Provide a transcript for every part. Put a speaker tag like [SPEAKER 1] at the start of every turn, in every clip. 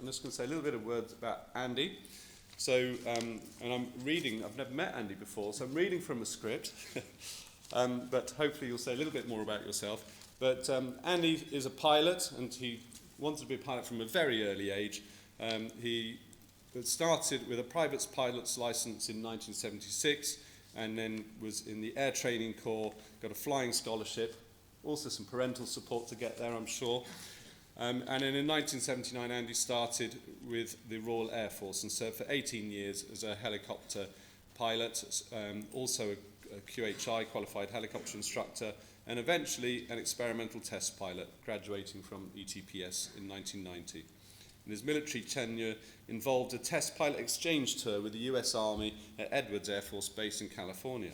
[SPEAKER 1] I'm just going to say a little bit of words about Andy. So, and I'm reading, I've never met Andy before, so I'm reading from a script, but hopefully you'll say a little bit more about yourself. But Andy is a pilot, and he wanted to be a pilot from a very early age. He started with a private pilot's license in 1976, and then was in the Air Training Corps, got a flying scholarship, also some parental support to get there, I'm sure. And then in 1979, Andy started with the Royal Air Force and served for 18 years as a helicopter pilot, also a QHI, qualified helicopter instructor, and eventually an experimental test pilot, graduating from ETPS in 1990. And his military tenure involved a test pilot exchange tour with the US Army at Edwards Air Force Base in California.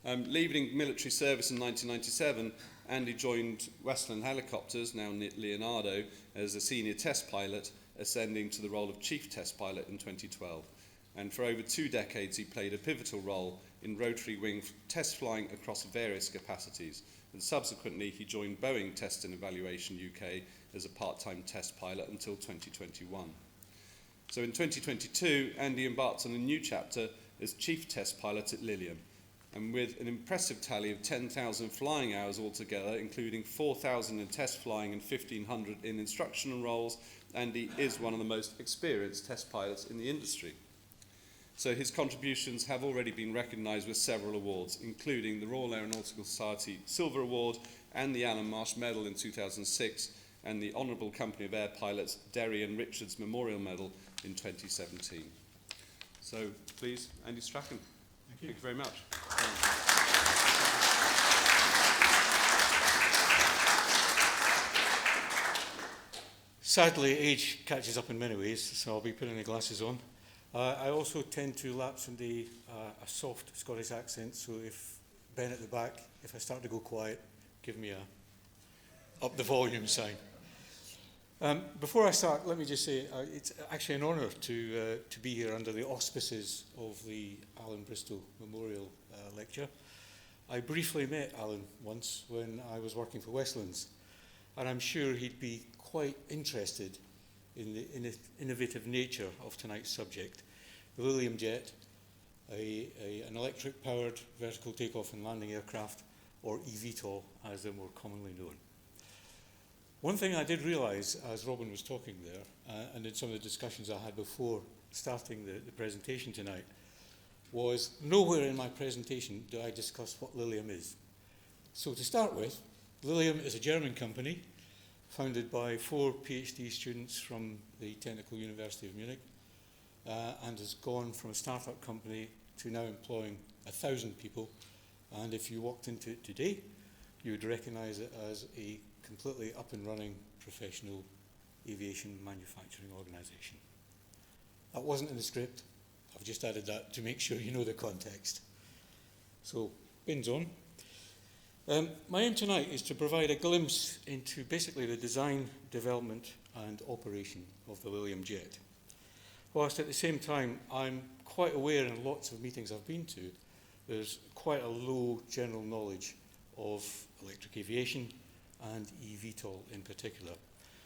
[SPEAKER 1] Leaving military service in 1997, Andy joined Westland Helicopters, now Leonardo, as a senior test pilot, ascending to the role of chief test pilot in 2012. And for over 2 decades, he played a pivotal role in rotary wing test flying across various capacities. And subsequently, he joined Boeing Test and Evaluation UK as a part-time test pilot until 2021. So in 2022, Andy embarked on a new chapter as chief test pilot at Lilium. And with an impressive tally of 10,000 flying hours altogether, including 4,000 in test flying and 1,500 in instructional roles, Andy is one of the most experienced test pilots in the industry. So his contributions have already been recognised with several awards, including the Royal Aeronautical Society Silver Award and the Alan Marsh Medal in 2006, and the Honourable Company of Air Pilots Derry and Richards Memorial Medal in 2017. So please, Andy Strachan. Thank you very much.
[SPEAKER 2] Sadly, age catches up in many ways, so I'll be putting the glasses on. I also tend to lapse into a soft Scottish accent, so if Ben at the back, if I start to go quiet, give me a up the volume sign. Before I start, let me just say it's actually an honour to be here under the auspices of the Alan Bristow Memorial Lecture. I briefly met Alan once when I was working for Westlands, and I'm sure he'd be quite interested in the innovative nature of tonight's subject, the Lilium Jet, an electric-powered vertical takeoff and landing aircraft, or eVTOL, as they're more commonly known. One thing I did realise as Robin was talking there, and in some of the discussions I had before starting the presentation tonight, was nowhere in my presentation do I discuss what Lilium is. So to start with, Lilium is a German company founded by 4 PhD students from the Technical University of Munich, and has gone from a startup company to now employing 1,000 people. And if you walked into it today, you would recognise it as a completely up and running professional aviation manufacturing organisation. That wasn't in the script. I've just added that to make sure you know the context. So, bins on. My aim tonight is to provide a glimpse into basically the design, development and operation of the Lilium Jet. Whilst at the same time I'm quite aware in lots of meetings I've been to, there's quite a low general knowledge of electric aviation and eVTOL in particular.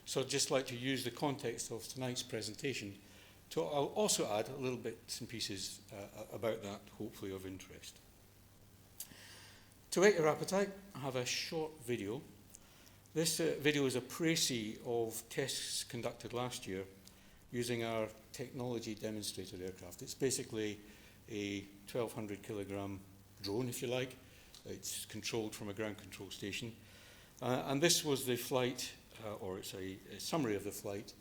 [SPEAKER 2] So I'd just like to use the context of tonight's presentation to I'll also add a little bits and pieces about that, hopefully of interest. To whet your appetite, I have a short video. This video is a précis of tests conducted last year using our technology demonstrator aircraft. It's basically a 1,200 kilogram drone, if you like. It's controlled from a ground control station. And this was the flight, or it's a summary of the flight,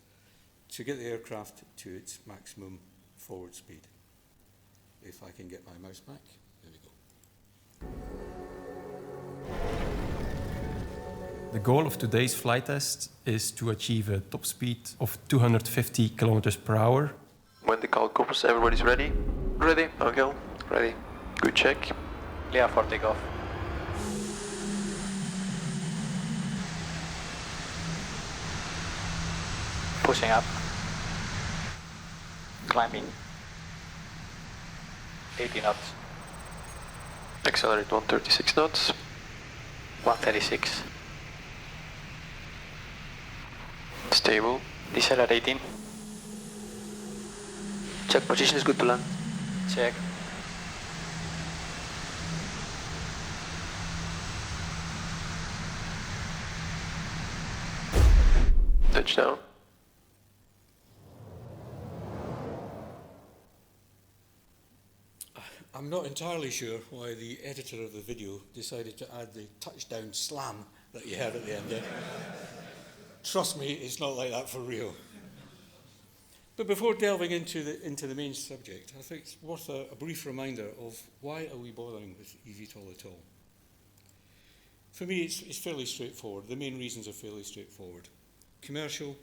[SPEAKER 2] to get the aircraft to its maximum forward speed. If I can get my mouse back, there we go.
[SPEAKER 3] The goal of today's flight test is to achieve a top speed of 250 kilometers per hour.
[SPEAKER 4] When the call comes, everybody's ready? Ready, Angel? Ready. Good check.
[SPEAKER 5] Clear for takeoff. Pushing up. Climbing. 80 knots.
[SPEAKER 4] Accelerate 136 knots.
[SPEAKER 5] 136.
[SPEAKER 4] Stable.
[SPEAKER 5] Decelerating.
[SPEAKER 4] Check position is good to land.
[SPEAKER 5] Check.
[SPEAKER 4] Touchdown.
[SPEAKER 2] I'm not entirely sure why the editor of the video decided to add the touchdown slam that you heard at the end there. Trust me, it's not like that for real. But before delving into the main subject, I think it's worth a brief reminder of why are we bothering with eVTOL at all. For me, it's fairly straightforward. The main reasons are fairly straightforward. Commercial,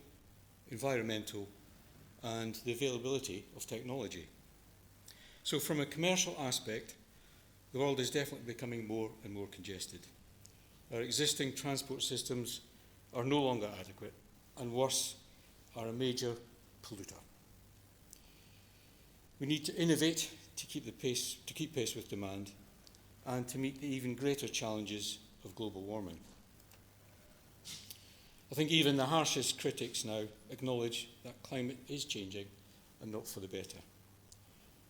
[SPEAKER 2] environmental, and the availability of technology. So from a commercial aspect, the world is definitely becoming more and more congested. Our existing transport systems are no longer adequate, and worse, are a major polluter. We need to innovate to keep pace with demand and to meet the even greater challenges of global warming. I think even the harshest critics now acknowledge that climate is changing and not for the better.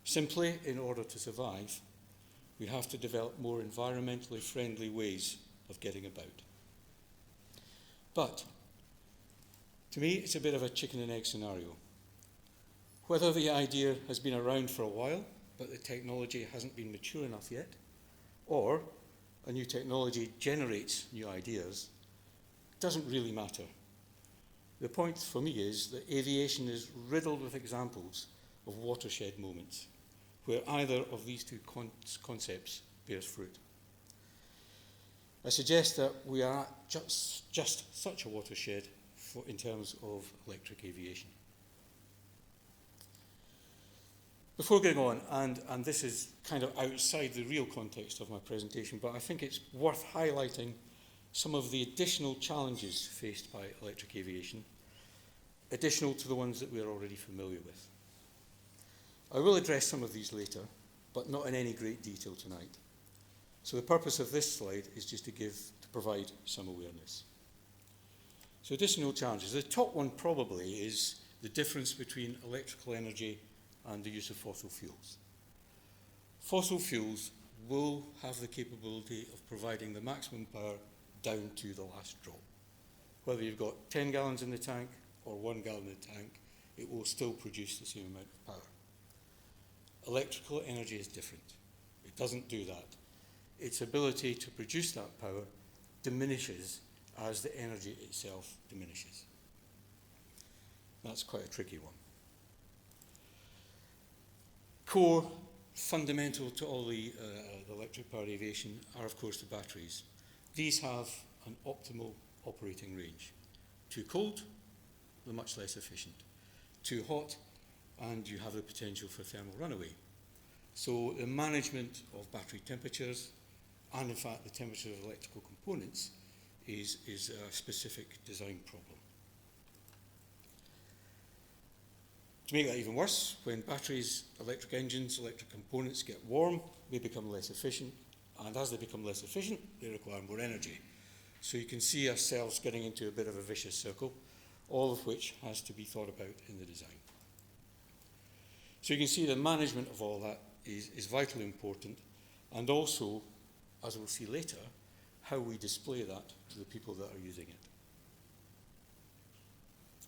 [SPEAKER 2] Simply, in order to survive, we have to develop more environmentally friendly ways of getting about. But, to me, it's a bit of a chicken and egg scenario. Whether the idea has been around for a while, but the technology hasn't been mature enough yet, or a new technology generates new ideas, doesn't really matter. The point for me is that aviation is riddled with examples of watershed moments, where either of these two concepts bears fruit. I suggest that we are at just such a watershed in terms of electric aviation. Before going on, and this is kind of outside the real context of my presentation, but I think it's worth highlighting some of the additional challenges faced by electric aviation, additional to the ones that we are already familiar with. I will address some of these later, but not in any great detail tonight. So the purpose of this slide is just to provide some awareness. So additional challenges. The top one probably is the difference between electrical energy and the use of fossil fuels. Fossil fuels will have the capability of providing the maximum power down to the last drop. Whether you've got 10 gallons in the tank or 1 gallon in the tank, it will still produce the same amount of power. Electrical energy is different. It doesn't do that. Its ability to produce that power diminishes as the energy itself diminishes. That's quite a tricky one. Core, fundamental to all the electric powered aviation are, of course, the batteries. These have an optimal operating range. Too cold, they're much less efficient. Too hot, and you have the potential for thermal runaway. So the management of battery temperatures, and in fact the temperature of electrical components, is a specific design problem. To make that even worse, when batteries, electric engines, electric components get warm, they become less efficient, and as they become less efficient, they require more energy. So you can see ourselves getting into a bit of a vicious circle, all of which has to be thought about in the design. So you can see the management of all that is vitally important, and also, as we'll see later, how we display that to the people that are using it.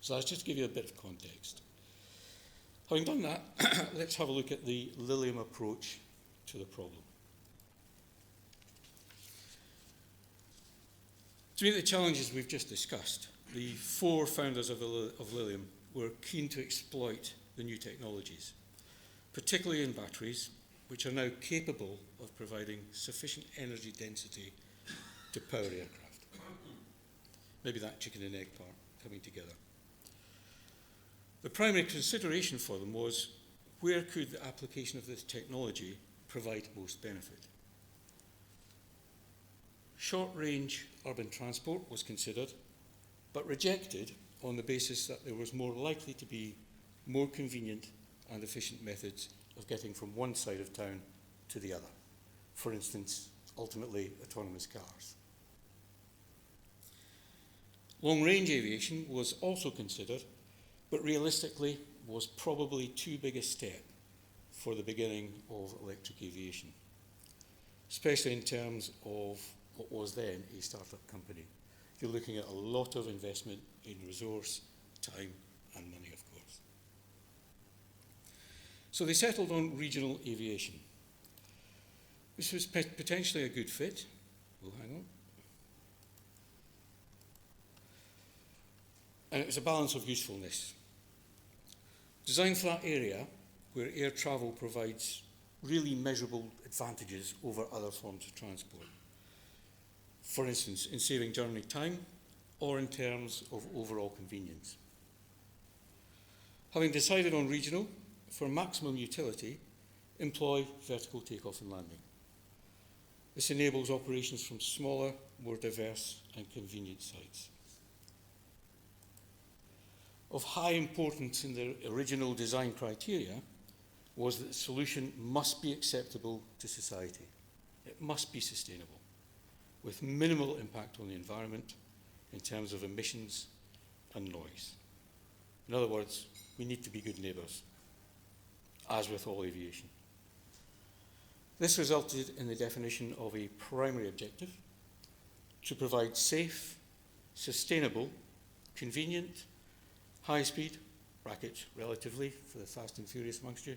[SPEAKER 2] So let's just give you a bit of context. Having done that, let's have a look at the Lilium approach to the problem. To meet the challenges we've just discussed, the four founders of Lilium were keen to exploit the new technologies, particularly in batteries, which are now capable of providing sufficient energy density to power aircraft. Maybe that chicken and egg part coming together. The primary consideration for them was, where could the application of this technology provide most benefit? Short-range urban transport was considered, but rejected on the basis that there was more likely to be more convenient and efficient methods of getting from one side of town to the other. For instance, ultimately, autonomous cars. Long-range aviation was also considered, but realistically was probably too big a step for the beginning of electric aviation, especially in terms of what was then a startup company. You're looking at a lot of investment in resource, time, and money, of course. So they settled on regional aviation. This was potentially a good fit. Oh, hang on. And it was a balance of usefulness. Designed for that area where air travel provides really measurable advantages over other forms of transport. For instance, in saving journey time or in terms of overall convenience. Having decided on regional, for maximum utility, employ vertical takeoff and landing. This enables operations from smaller, more diverse and convenient sites. Of high importance in the original design criteria was that the solution must be acceptable to society. It must be sustainable, with minimal impact on the environment in terms of emissions and noise. In other words, we need to be good neighbours, as with all aviation. This resulted in the definition of a primary objective to provide safe, sustainable, convenient, high-speed, brackets relatively for the fast and furious amongst you,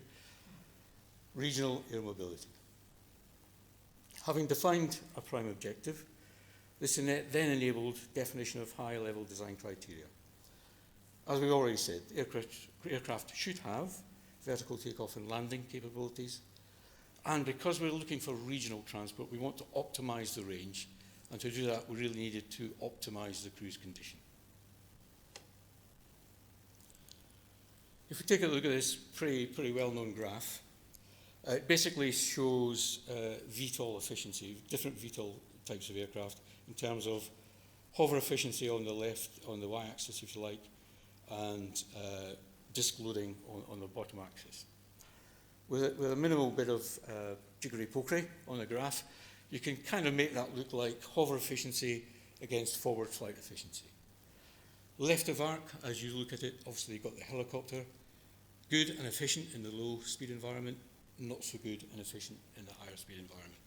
[SPEAKER 2] regional air mobility. Having defined a prime objective, this then enabled definition of high-level design criteria. As we already said, aircraft should have vertical takeoff and landing capabilities, and because we're looking for regional transport, we want to optimize the range, and to do that, we really needed to optimize the cruise condition. If we take a look at this pretty well-known graph, it basically shows VTOL efficiency, different VTOL types of aircraft, in terms of hover efficiency on the left, on the y-axis if you like, and disk loading on the bottom axis. With a minimal bit of jiggery-pokery on the graph, you can kind of make that look like hover efficiency against forward flight efficiency. Left of arc, as you look at it, obviously you've got the helicopter, good and efficient in the low speed environment, not so good and efficient in the higher speed environment.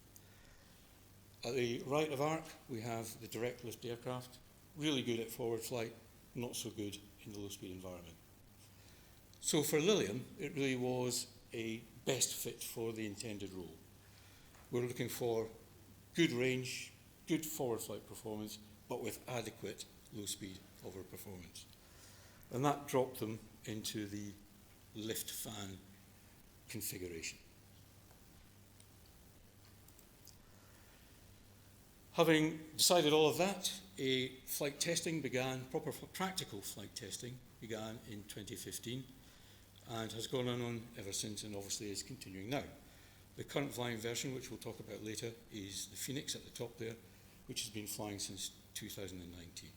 [SPEAKER 2] At the right of arc, we have the direct lift aircraft, really good at forward flight, not so good in the low speed environment. So for Lilium, it really was a best fit for the intended role. We're looking for good range, good forward flight performance, but with adequate low speed hover performance. And that dropped them into the lift fan configuration. Having decided all of that, flight testing began, proper practical flight testing began in 2015 and has gone on ever since, and obviously is continuing now. The current flying version, which we'll talk about later, is the Phoenix at the top there, which has been flying since 2019.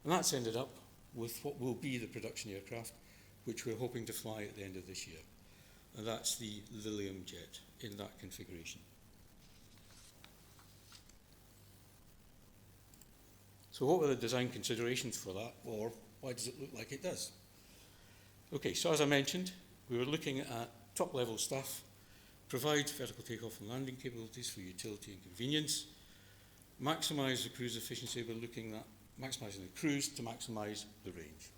[SPEAKER 2] And that's ended up with what will be the production aircraft, which we're hoping to fly at the end of this year. And that's the Lilium Jet in that configuration. So what were the design considerations for that, or why does it look like it does? Okay, so as I mentioned, we were looking at top-level stuff, provide vertical takeoff and landing capabilities for utility and convenience, maximize the cruise efficiency. We're looking at maximizing the cruise to maximize the range.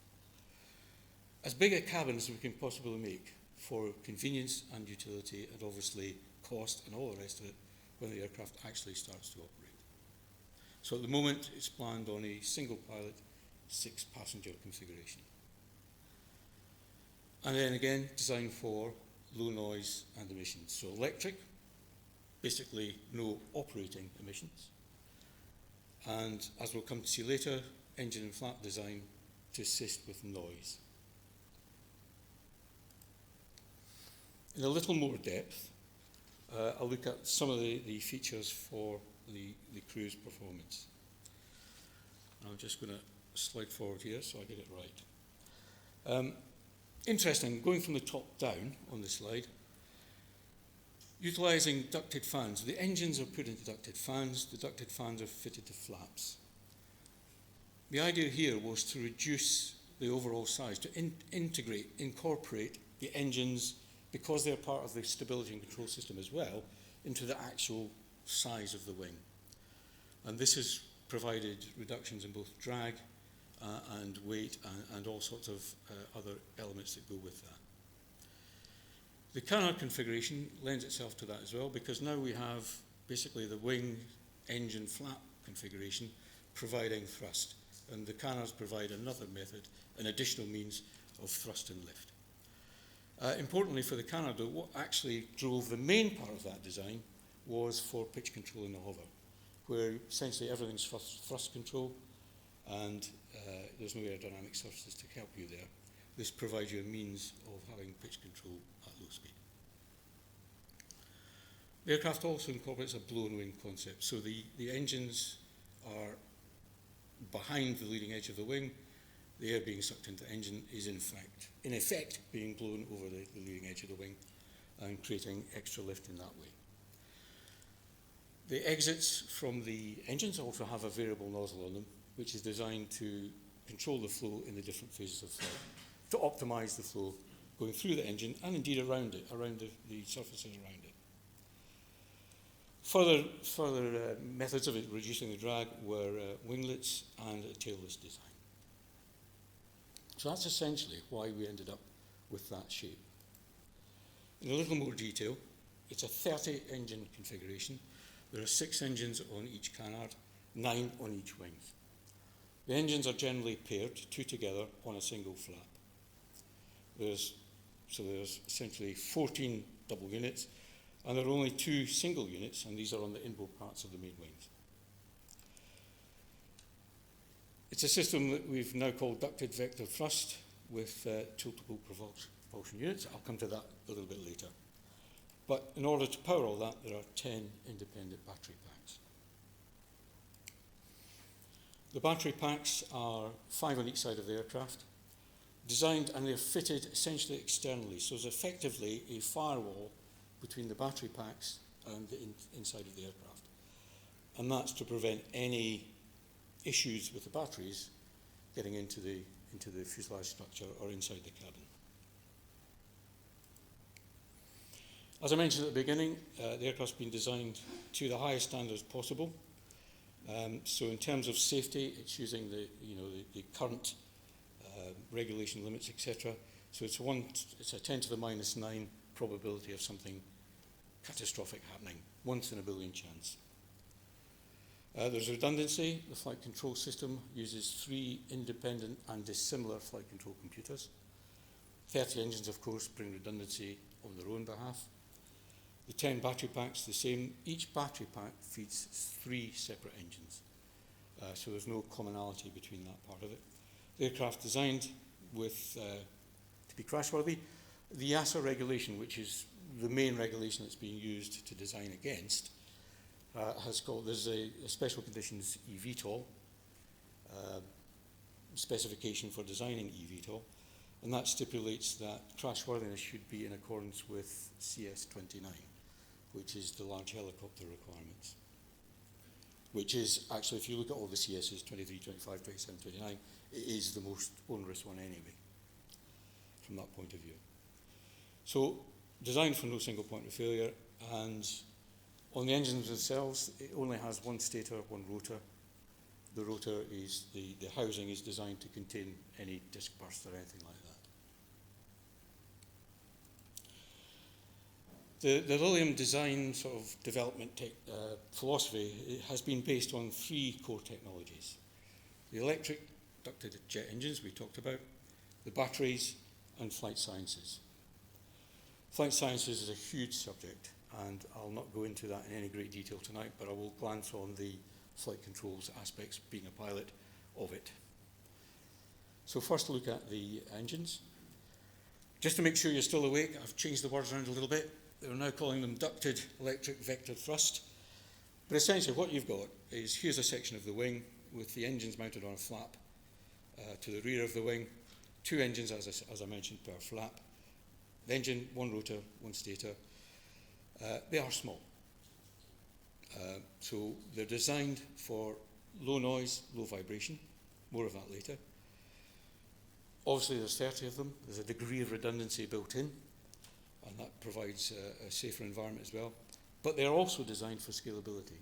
[SPEAKER 2] As big a cabin as we can possibly make for convenience and utility, and obviously cost and all the rest of it when the aircraft actually starts to operate. So at the moment, it's planned on a single pilot, 6-passenger configuration. And then again, designed for low noise and emissions. So electric, basically no operating emissions. And as we'll come to see later, engine and flap design to assist with noise. In a little more depth, I'll look at some of the features for the cruise performance. I'm just going to slide forward here so I get it right. Interesting, going from the top down on the slide, utilising ducted fans. The engines are put into ducted fans. The ducted fans are fitted to flaps. The idea here was to reduce the overall size, to incorporate the engines, because they're part of the stability and control system as well, into the actual size of the wing. And this has provided reductions in both drag and weight and all sorts of other elements that go with that. The canard configuration lends itself to that as well, because now we have basically the wing, engine, flap configuration providing thrust, and the canards provide another method, an additional means of thrust and lift. Importantly for the canard, though, what actually drove the main part of that design was for pitch control in the hover, where essentially everything's thrust control and there's no aerodynamic surfaces to help you there. This provides you a means of having pitch control at low speed. The aircraft also incorporates a blown wing concept, so the engines are behind the leading edge of the wing. The air being sucked into the engine is in effect being blown over the leading edge of the wing and creating extra lift in that way. The exits from the engines also have a variable nozzle on them, which is designed to control the flow in the different phases of flight, to optimize the flow going through the engine and indeed around it, around the surfaces around it. Further methods of reducing the drag were winglets and a tailless design. So that's essentially why we ended up with that shape. In a little more detail, it's a 30-engine configuration. There are 6 engines on each canard, 9 on each wing. The engines are generally paired, 2 together on a single flap. There's essentially 14 double units, and there are only 2 single units, and these are on the inboard parts of the main wings. It's a system that we've now called ducted vector thrust with tiltable propulsion units. I'll come to that a little bit later. But in order to power all that, there are 10 independent battery packs. The battery packs are 5 on each side of the aircraft, designed, and they're fitted essentially externally. So there's effectively a firewall between the battery packs and the inside of the aircraft. And that's to prevent any issues with the batteries getting into the fuselage structure or inside the cabin. As I mentioned at the beginning, the aircraft's been designed to the highest standards possible. So in terms of safety, it's using the current regulation limits, etc. So it's a 10 to the minus 9 probability of something catastrophic happening, once in a billion chance. There's redundancy. The flight control system uses 3 independent and dissimilar flight control computers. 30 engines, of course, bring redundancy on their own behalf. The 10 battery packs, the same. Each battery pack feeds 3 separate engines. So there's no commonality between that part of it. The aircraft designed to be crashworthy. The EASA regulation, which is the main regulation that's being used to design against, there's a special conditions eVTOL specification for designing eVTOL, and that stipulates that crashworthiness should be in accordance with CS29, which is the large helicopter requirements. Which is actually, if you look at all the CSs, 23, 25, 27, 29, it is the most onerous one anyway, from that point of view. So, designed for no single point of failure, and on the engines themselves, it only has 1 stator, 1 rotor. The rotor is, the housing is designed to contain any disc burst or anything like that. The Lilium design sort of development philosophy has been based on 3 core technologies. The electric ducted jet engines we talked about, the batteries, and flight sciences. Flight sciences is a huge subject, and I'll not go into that in any great detail tonight, but I will glance on the flight controls aspects, being a pilot, of it. So first look at the engines. Just to make sure you're still awake, I've changed the words around a little bit. They're now calling them ducted electric vector thrust. But essentially what you've got is, here's a section of the wing with the engines mounted on a flap to the rear of the wing. 2 engines, as I mentioned, per flap. The engine, 1 rotor, 1 stator. They are small. So they're designed for low noise, low vibration. More of that later. Obviously, there's 30 of them. There's a degree of redundancy built in, and that provides a safer environment as well. But they're also designed for scalability.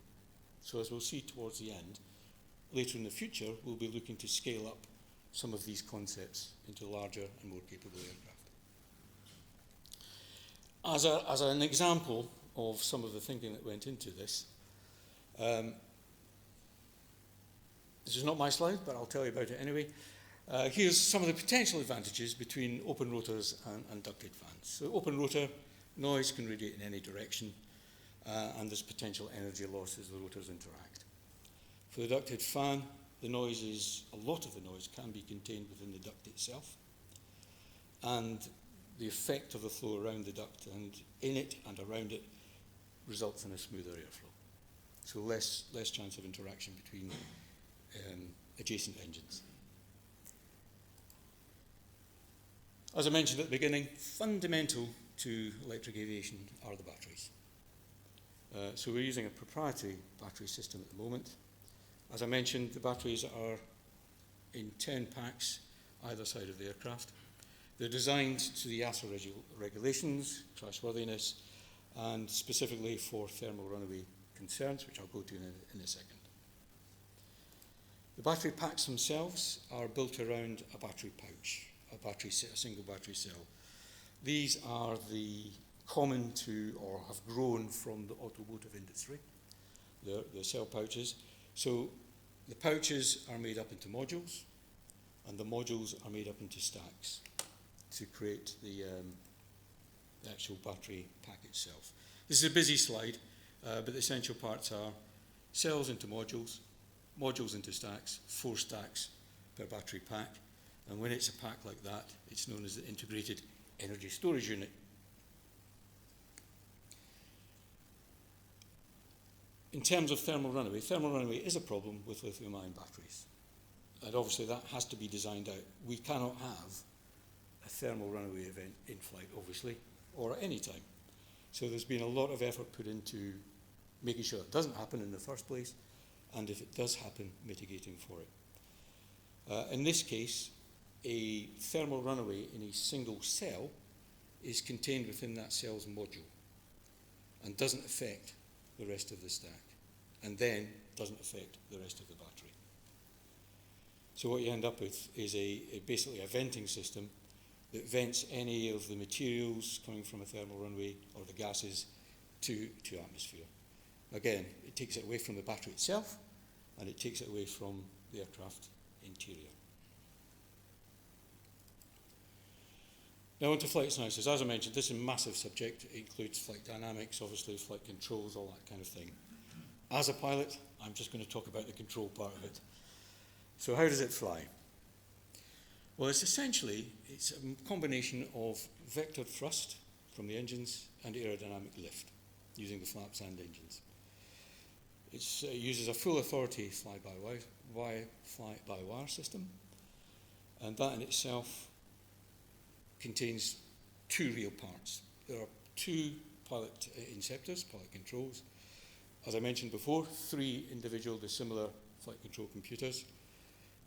[SPEAKER 2] So as we'll see towards the end, later in the future, we'll be looking to scale up some of these concepts into larger and more capable aircraft. As an example of some of the thinking that went into this, this is not my slide, but I'll tell you about it anyway. Here's some of the potential advantages between open rotors and ducted fans. So open rotor, noise can radiate in any direction, and there's potential energy loss as the rotors interact. For the ducted fan, a lot of the noise can be contained within the duct itself, and the effect of the flow around the duct and in it and around it results in a smoother airflow. So less chance of interaction between adjacent engines. As I mentioned at the beginning, fundamental to electric aviation are the batteries. So we're using a proprietary battery system at the moment. As I mentioned, the batteries are in 10 packs either side of the aircraft. They're designed to the EASA regulations, crashworthiness, and specifically for thermal runaway concerns, which I'll go to in a second. The battery packs themselves are built around a battery pouch, a single battery cell. These are the common to or have grown from the automotive industry, the cell pouches. So the pouches are made up into modules, and the modules are made up into stacks to create the actual battery pack itself. This is a busy slide, but the essential parts are cells into modules, modules into stacks, 4 stacks per battery pack, and when it's a pack like that, it's known as the integrated energy storage unit. In terms of thermal runaway is a problem with lithium-ion batteries, and obviously that has to be designed out. We cannot have a thermal runaway event in flight, obviously, or at any time. So there's been a lot of effort put into making sure it doesn't happen in the first place, and if it does happen, mitigating for it. In this case, a thermal runaway in a single cell is contained within that cell's module and doesn't affect the rest of the stack, and then doesn't affect the rest of the battery. So what you end up with is basically a venting system that vents any of the materials coming from a thermal runway or the gases to atmosphere. Again, it takes it away from the battery itself, and it takes it away from the aircraft interior. Now on to flight sciences. As I mentioned, this is a massive subject. It includes flight dynamics, obviously flight controls, all that kind of thing. As a pilot, I'm just going to talk about the control part of it. So how does it fly? Well, it's a combination of vector thrust from the engines and aerodynamic lift using the flaps and engines. It uses a full authority fly-by-wire system, and that in itself contains 2 real parts. There are 2 pilot inceptors, pilot controls. As I mentioned before, 3 individual dissimilar flight control computers.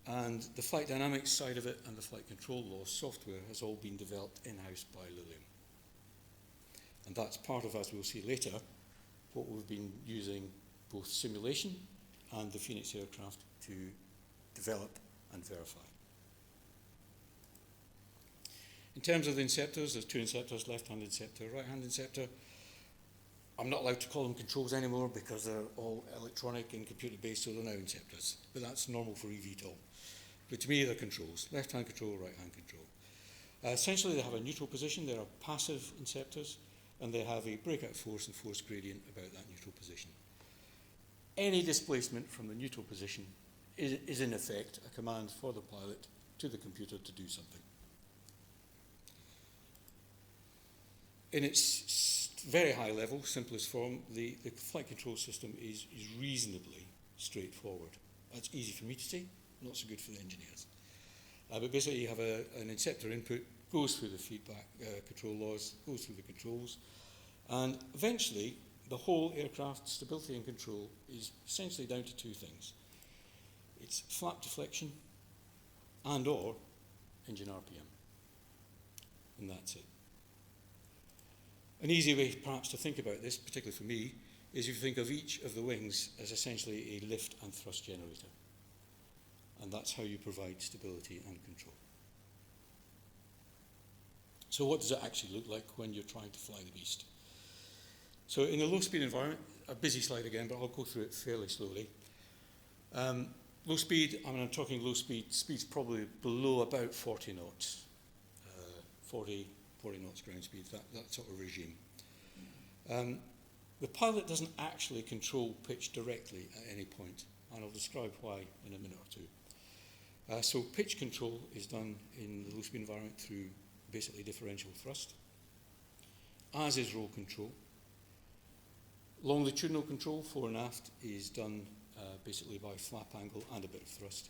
[SPEAKER 2] And the flight dynamics side of it and the flight control law software has all been developed in-house by Lilium. And that's part of, as we'll see later, what we've been using both simulation and the Phoenix aircraft to develop and verify. In terms of the inceptors, there's 2 inceptors, left-hand inceptor, right-hand inceptor. I'm not allowed to call them controls anymore because they're all electronic and computer-based, so they're now inceptors. But that's normal for eVTOL. But to me, they're controls. Left-hand control, right-hand control. Essentially, they have a neutral position. They are passive inceptors, and they have a breakout force and force gradient about that neutral position. Any displacement from the neutral position is in effect a command for the pilot to the computer to do something. In its very high level, simplest form, the flight control system is reasonably straightforward. That's easy for me to say, not so good for the engineers. But basically you have an inceptor input, goes through the feedback control laws, goes through the controls, and eventually the whole aircraft stability and control is essentially down to 2 things. It's flap deflection and or engine RPM. And that's it. An easy way perhaps to think about this, particularly for me, is if you think of each of the wings as essentially a lift and thrust generator. And that's how you provide stability and control. So what does it actually look like when you're trying to fly the beast? So in a low-speed environment, a busy slide again, but I'll go through it fairly slowly. Low speed, I'm talking low speed, speed's probably below about 40 knots, 40 knots ground speed, that sort of regime. The pilot doesn't actually control pitch directly at any point, and I'll describe why in a minute or two. So pitch control is done in the low speed environment through basically differential thrust, as is roll control. Longitudinal control, fore and aft, is done basically by flap angle and a bit of thrust,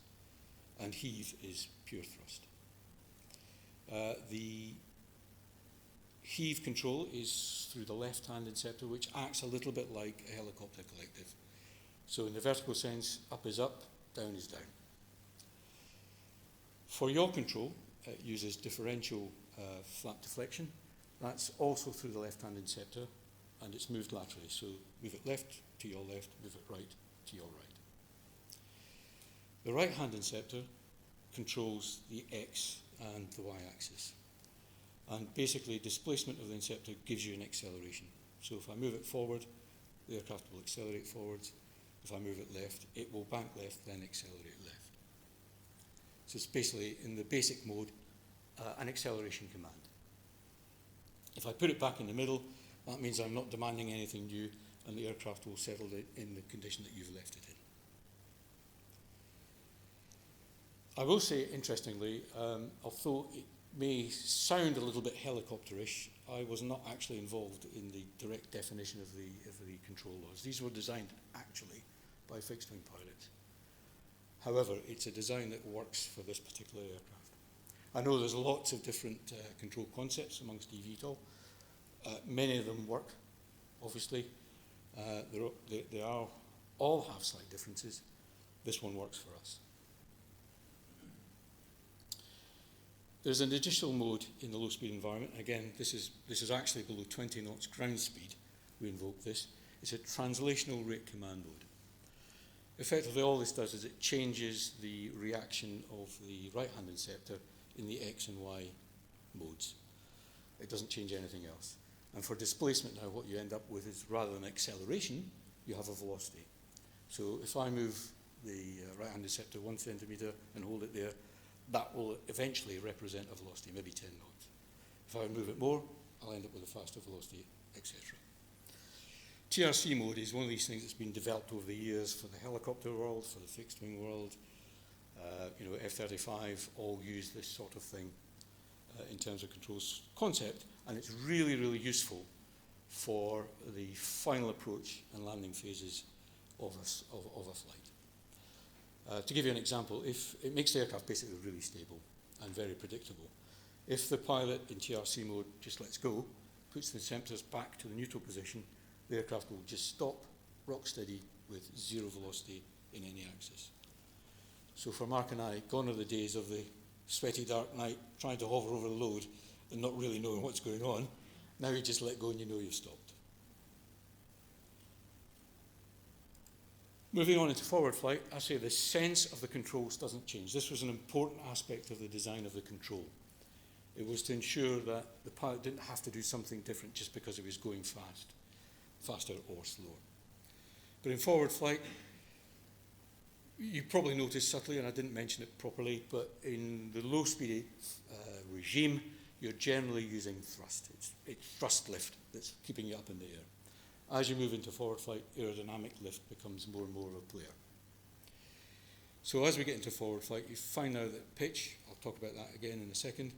[SPEAKER 2] and heave is pure thrust. The heave control is through the left-hand inceptor, which acts a little bit like a helicopter collective. So in the vertical sense, up is up, down is down. For yaw control, it uses differential flap deflection. That's also through the left-hand inceptor, and it's moved laterally. So move it left to your left, move it right to your right. The right-hand inceptor controls the X and the Y-axis. And basically, displacement of the inceptor gives you an acceleration. So if I move it forward, the aircraft will accelerate forwards. If I move it left, it will bank left, then accelerate left. So it's basically, in the basic mode, an acceleration command. If I put it back in the middle, that means I'm not demanding anything new, and the aircraft will settle in the condition that you've left it in. I will say, interestingly, although it may sound a little bit helicopterish, I was not actually involved in the direct definition of the control laws. These were designed actually by fixed-wing pilots. However, it's a design that works for this particular aircraft. I know there's lots of different control concepts amongst eVTOL. Many of them work, obviously. They all have slight differences. This one works for us. There's an additional mode in the low-speed environment. Again, this is actually below 20 knots ground speed. We invoke this. It's a translational rate command mode. Effectively, all this does is it changes the reaction of the right-hand inceptor in the X and Y modes. It doesn't change anything else. And for displacement now, what you end up with is, rather than acceleration, you have a velocity. So if I move the right-hand inceptor 1 centimetre and hold it there, that will eventually represent a velocity, maybe 10 knots. If I move it more, I'll end up with a faster velocity, etc. TRC mode is one of these things that's been developed over the years for the helicopter world, for the fixed-wing world. F-35 all use this sort of thing in terms of controls concept, and it's really, really useful for the final approach and landing phases of a flight. To give you an example, if it makes the aircraft basically really stable and very predictable. If the pilot in TRC mode just lets go, puts the inceptors back to the neutral position, the aircraft will just stop, rock steady, with zero velocity in any axis. So for Mark and I, gone are the days of the sweaty dark night trying to hover over the load and not really knowing what's going on. Now you just let go and you know you've stopped. Moving on into forward flight, I say the sense of the controls doesn't change. This was an important aspect of the design of the control. It was to ensure that the pilot didn't have to do something different just because it was going faster or slower. But in forward flight, you probably noticed subtly, and I didn't mention it properly, but in the low speed regime, you're generally using thrust. It's thrust lift that's keeping you up in the air. As you move into forward flight, aerodynamic lift becomes more and more of a player. So as we get into forward flight, you find now that pitch, I'll talk about that again in a second,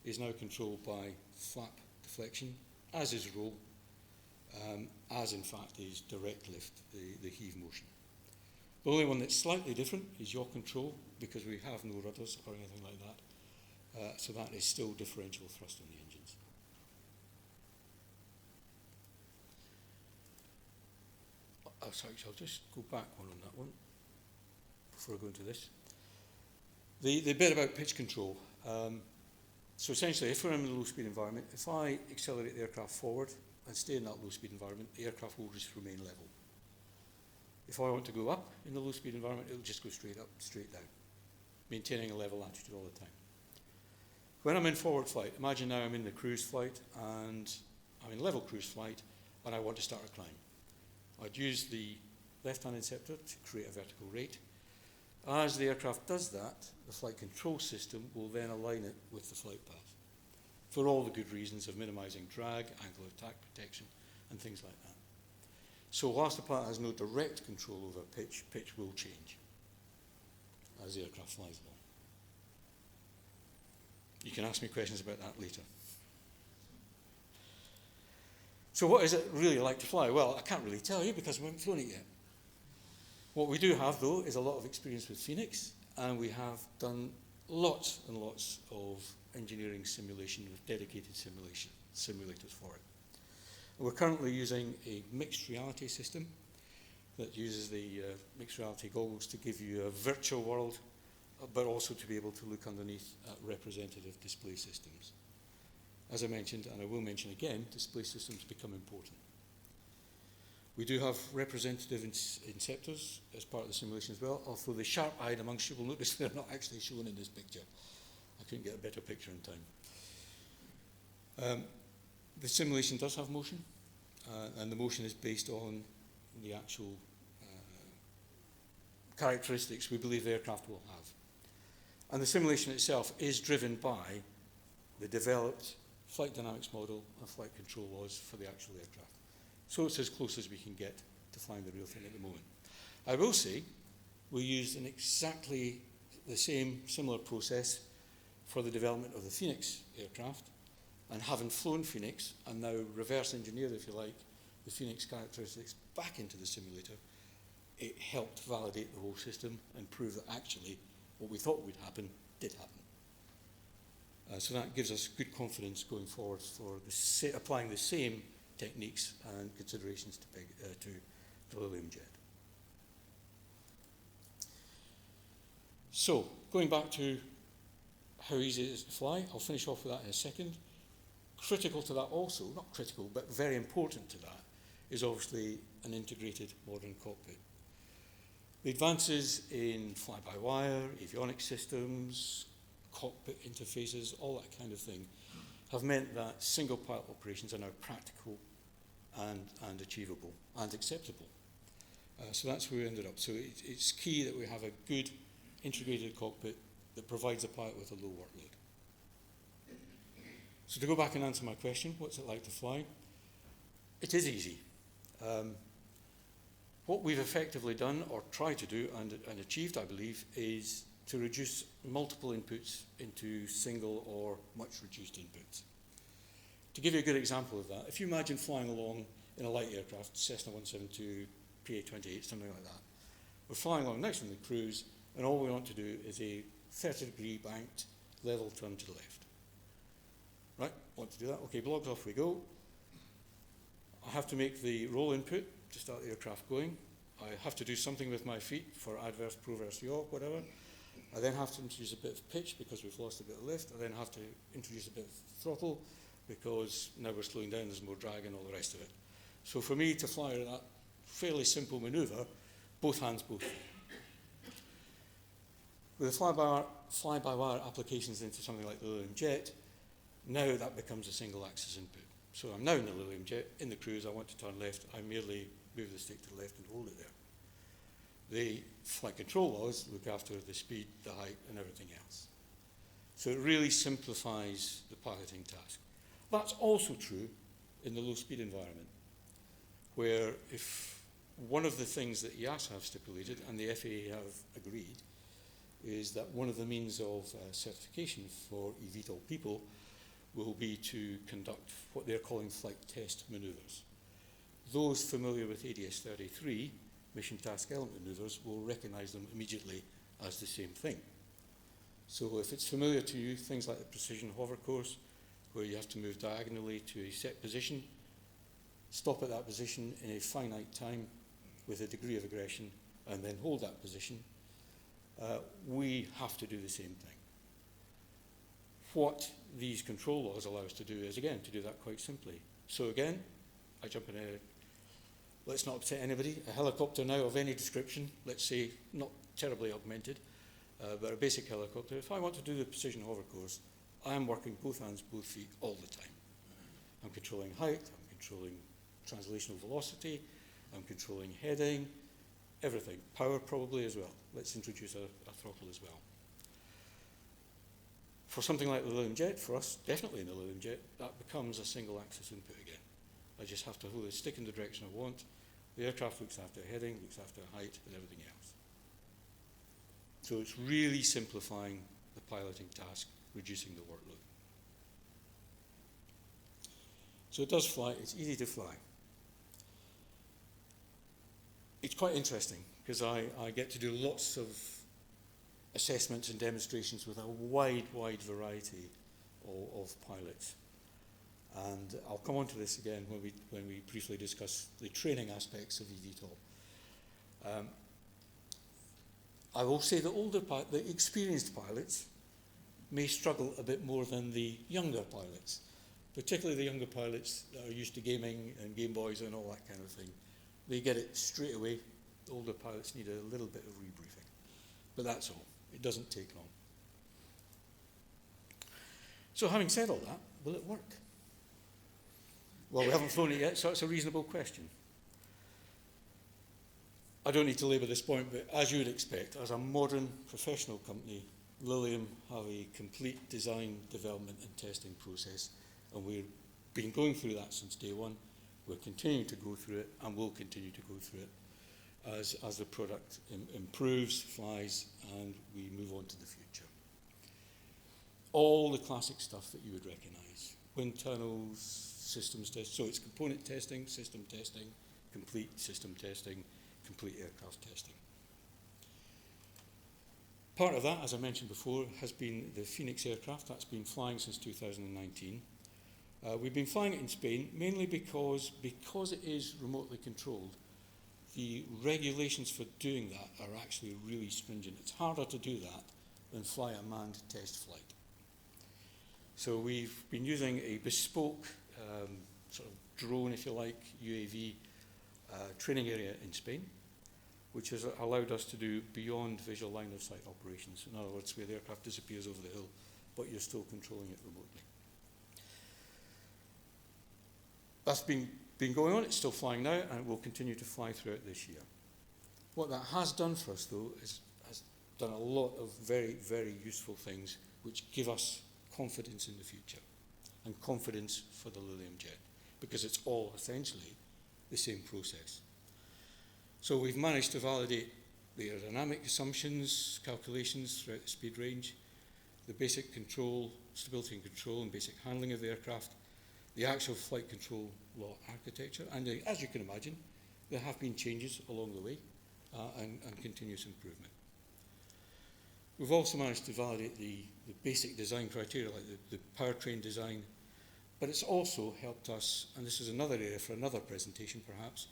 [SPEAKER 2] is now controlled by flap deflection, as is roll, as in fact is direct lift, the heave motion. The only one that's slightly different is yaw control, because we have no rudders or anything like that. So that is still differential thrust on the engines. Sorry, so I'll just go back one on that one before I go into this. The bit about pitch control. So essentially, if we're in a low-speed environment, if I accelerate the aircraft forward and stay in that low-speed environment, the aircraft will just remain level. If I want to go up in the low-speed environment, it will just go straight up, straight down, maintaining a level attitude all the time. When I'm in forward flight, imagine now I'm in the cruise flight and I'm in level cruise flight and I want to start a climb. I'd use the left-hand inceptor to create a vertical rate. As the aircraft does that, the flight control system will then align it with the flight path for all the good reasons of minimizing drag, angle of attack protection, and things like that. So whilst the pilot has no direct control over pitch, pitch will change as the aircraft flies along. You can ask me questions about that later. So what is it really like to fly? Well, I can't really tell you because we haven't flown it yet. What we do have, though, is a lot of experience with Phoenix, and we have done lots and lots of engineering simulation with dedicated simulators for it. We're currently using a mixed reality system that uses the mixed reality goggles to give you a virtual world, but also to be able to look underneath at representative display systems. As I mentioned, and I will mention again, display systems become important. We do have representative inceptors as part of the simulation as well, although the sharp-eyed amongst you will notice they're not actually shown in this picture. I couldn't get a better picture in time. The simulation does have motion, and the motion is based on the actual characteristics we believe the aircraft will have. And the simulation itself is driven by the developed flight dynamics model and flight control laws for the actual aircraft. So it's as close as we can get to flying the real thing at the moment. I will say we used an exactly the same similar process for the development of the Phoenix aircraft, and having flown Phoenix and now reverse engineered, if you like, the Phoenix characteristics back into the simulator, it helped validate the whole system and prove that actually what we thought would happen did happen. So that gives us good confidence going forward for applying the same techniques and considerations to the Lilium Jet. So, going back to how easy it is to fly, I'll finish off with that in a second. Critical to that also, not critical, but very important to that, is obviously an integrated modern cockpit. The advances in fly-by-wire, avionics systems, cockpit interfaces, all that kind of thing, have meant that single pilot operations are now practical and achievable and acceptable. So that's where we ended up. So it's key that we have a good integrated cockpit that provides the pilot with a low workload. So to go back and answer my question, what's it like to fly? It is easy. What we've effectively done, or tried to do and achieved, I believe, is to reduce multiple inputs into single or much reduced inputs. To give you a good example of that, if you imagine flying along in a light aircraft, Cessna 172, PA-28, something like that. We're flying along next to the cruise, and all we want to do is a 30-degree banked level turn to the left. Right, want to do that? Okay, blogs off we go. I have to make the roll input to start the aircraft going. I have to do something with my feet for adverse, proverse, yaw, whatever. I then have to introduce a bit of pitch because we've lost a bit of lift. I then have to introduce a bit of throttle because now we're slowing down, there's more drag and all the rest of it. So for me to fly that fairly simple maneuver, both hands, both feet. With the fly-by-wire applications into something like the Lilium Jet, now that becomes a single axis input. So I'm now in the Lilium Jet, in the cruise, I want to turn left, I merely move the stick to the left and hold it there. The flight control laws look after the speed, the height, and everything else. So it really simplifies the piloting task. That's also true in the low-speed environment, where if one of the things that EASA have stipulated, and the FAA have agreed, is that one of the means of certification for eVTOL people will be to conduct what they're calling flight test maneuvers. Those familiar with ADS 33, mission task element maneuvers, will recognize them immediately as the same thing. So if it's familiar to you, things like the precision hover course, where you have to move diagonally to a set position, stop at that position in a finite time with a degree of aggression, and then hold that position. we have to do the same thing. What these control laws allow us to do is, again, to do that quite simply. So again, I jump in here. Let's not upset anybody. A helicopter now of any description, let's say not terribly augmented, but a basic helicopter. If I want to do the precision hover course, I am working both hands, both feet all the time. I'm controlling height, I'm controlling translational velocity, I'm controlling heading, everything. Power probably as well. Let's introduce a throttle as well. For something like the Lilium Jet, for us, definitely in the Lilium Jet, that becomes a single axis input again. I just have to hold the stick in the direction I want. The aircraft looks after heading, looks after height, and everything else. So it's really simplifying the piloting task, reducing the workload. So it does fly, it's easy to fly. It's quite interesting because I get to do lots of assessments and demonstrations with a wide variety of pilots. And I'll come on to this again when we briefly discuss the training aspects of eVTOL. I will say that the experienced pilots may struggle a bit more than the younger pilots, particularly the younger pilots that are used to gaming and Game Boys and all that kind of thing. They get it straight away. The older pilots need a little bit of rebriefing. But that's all. It doesn't take long. So having said all that, will it work? Well, we haven't flown it yet, so it's a reasonable question. I don't need to labour this point, but as you would expect, as a modern professional company, Lilium have a complete design, development and testing process, and we've been going through that since day one. We're continuing to go through it, and will continue to go through it as the product improves, flies, and we move on to the future. All the classic stuff that you would recognise. Wind tunnels, systems test, so it's component testing, system testing, complete system testing, complete aircraft testing. Part of that, as I mentioned before, has been the Phoenix aircraft. That's been flying since 2019. We've been flying it in Spain mainly because it is remotely controlled. The regulations for doing that are actually really stringent. It's harder to do that than fly a manned test flight. So we've been using a bespoke sort of drone, if you like, UAV training area in Spain, which has allowed us to do beyond visual line of sight operations. In other words, where the aircraft disappears over the hill, but you're still controlling it remotely. That's been going on, it's still flying now, and it will continue to fly throughout this year. What that has done for us, though, has done a lot of very, very useful things which give us confidence in the future, and confidence for the Lilium Jet, because it's all essentially the same process. So we've managed to validate the aerodynamic assumptions, calculations throughout the speed range, the basic control, stability and control and basic handling of the aircraft, the actual flight control law architecture, and as you can imagine, there have been changes along the way and continuous improvement. We've also managed to validate the basic design criteria, like the powertrain design, but it's also helped us, and this is another area for another presentation perhaps,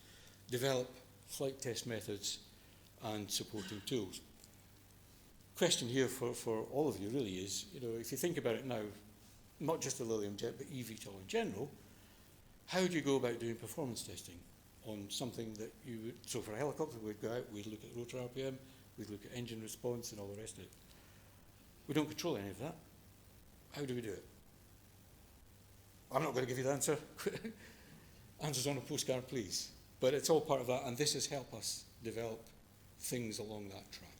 [SPEAKER 2] develop flight test methods and supporting tools. Question here for all of you really is, if you think about it now, not just the Lilium Jet, but eVTOL in general, how do you go about doing performance testing on something that you would, so for a helicopter, we'd go out, we'd look at rotor RPM, we'd look at engine response and all the rest of it. We don't control any of that. How do we do it? I'm not going to give you the answer. Answers on a postcard, please. But it's all part of that, and this has helped us develop things along that track.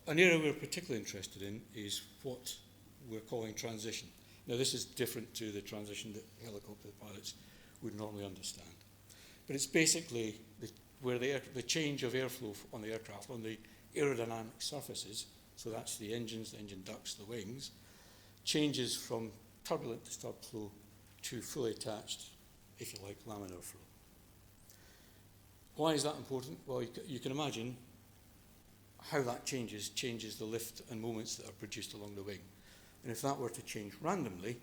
[SPEAKER 2] An area we're particularly interested in is what we're calling transition. Now, this is different to the transition that helicopter pilots would normally understand. But it's basically where the change of airflow on the aircraft, on the aerodynamic surfaces, so that's the engines, the engine ducts, the wings, changes from turbulent to stub flow to fully attached, if you like, laminar flow. Why is that important? Well, you can imagine how that changes the lift and moments that are produced along the wing. And if that were to change randomly,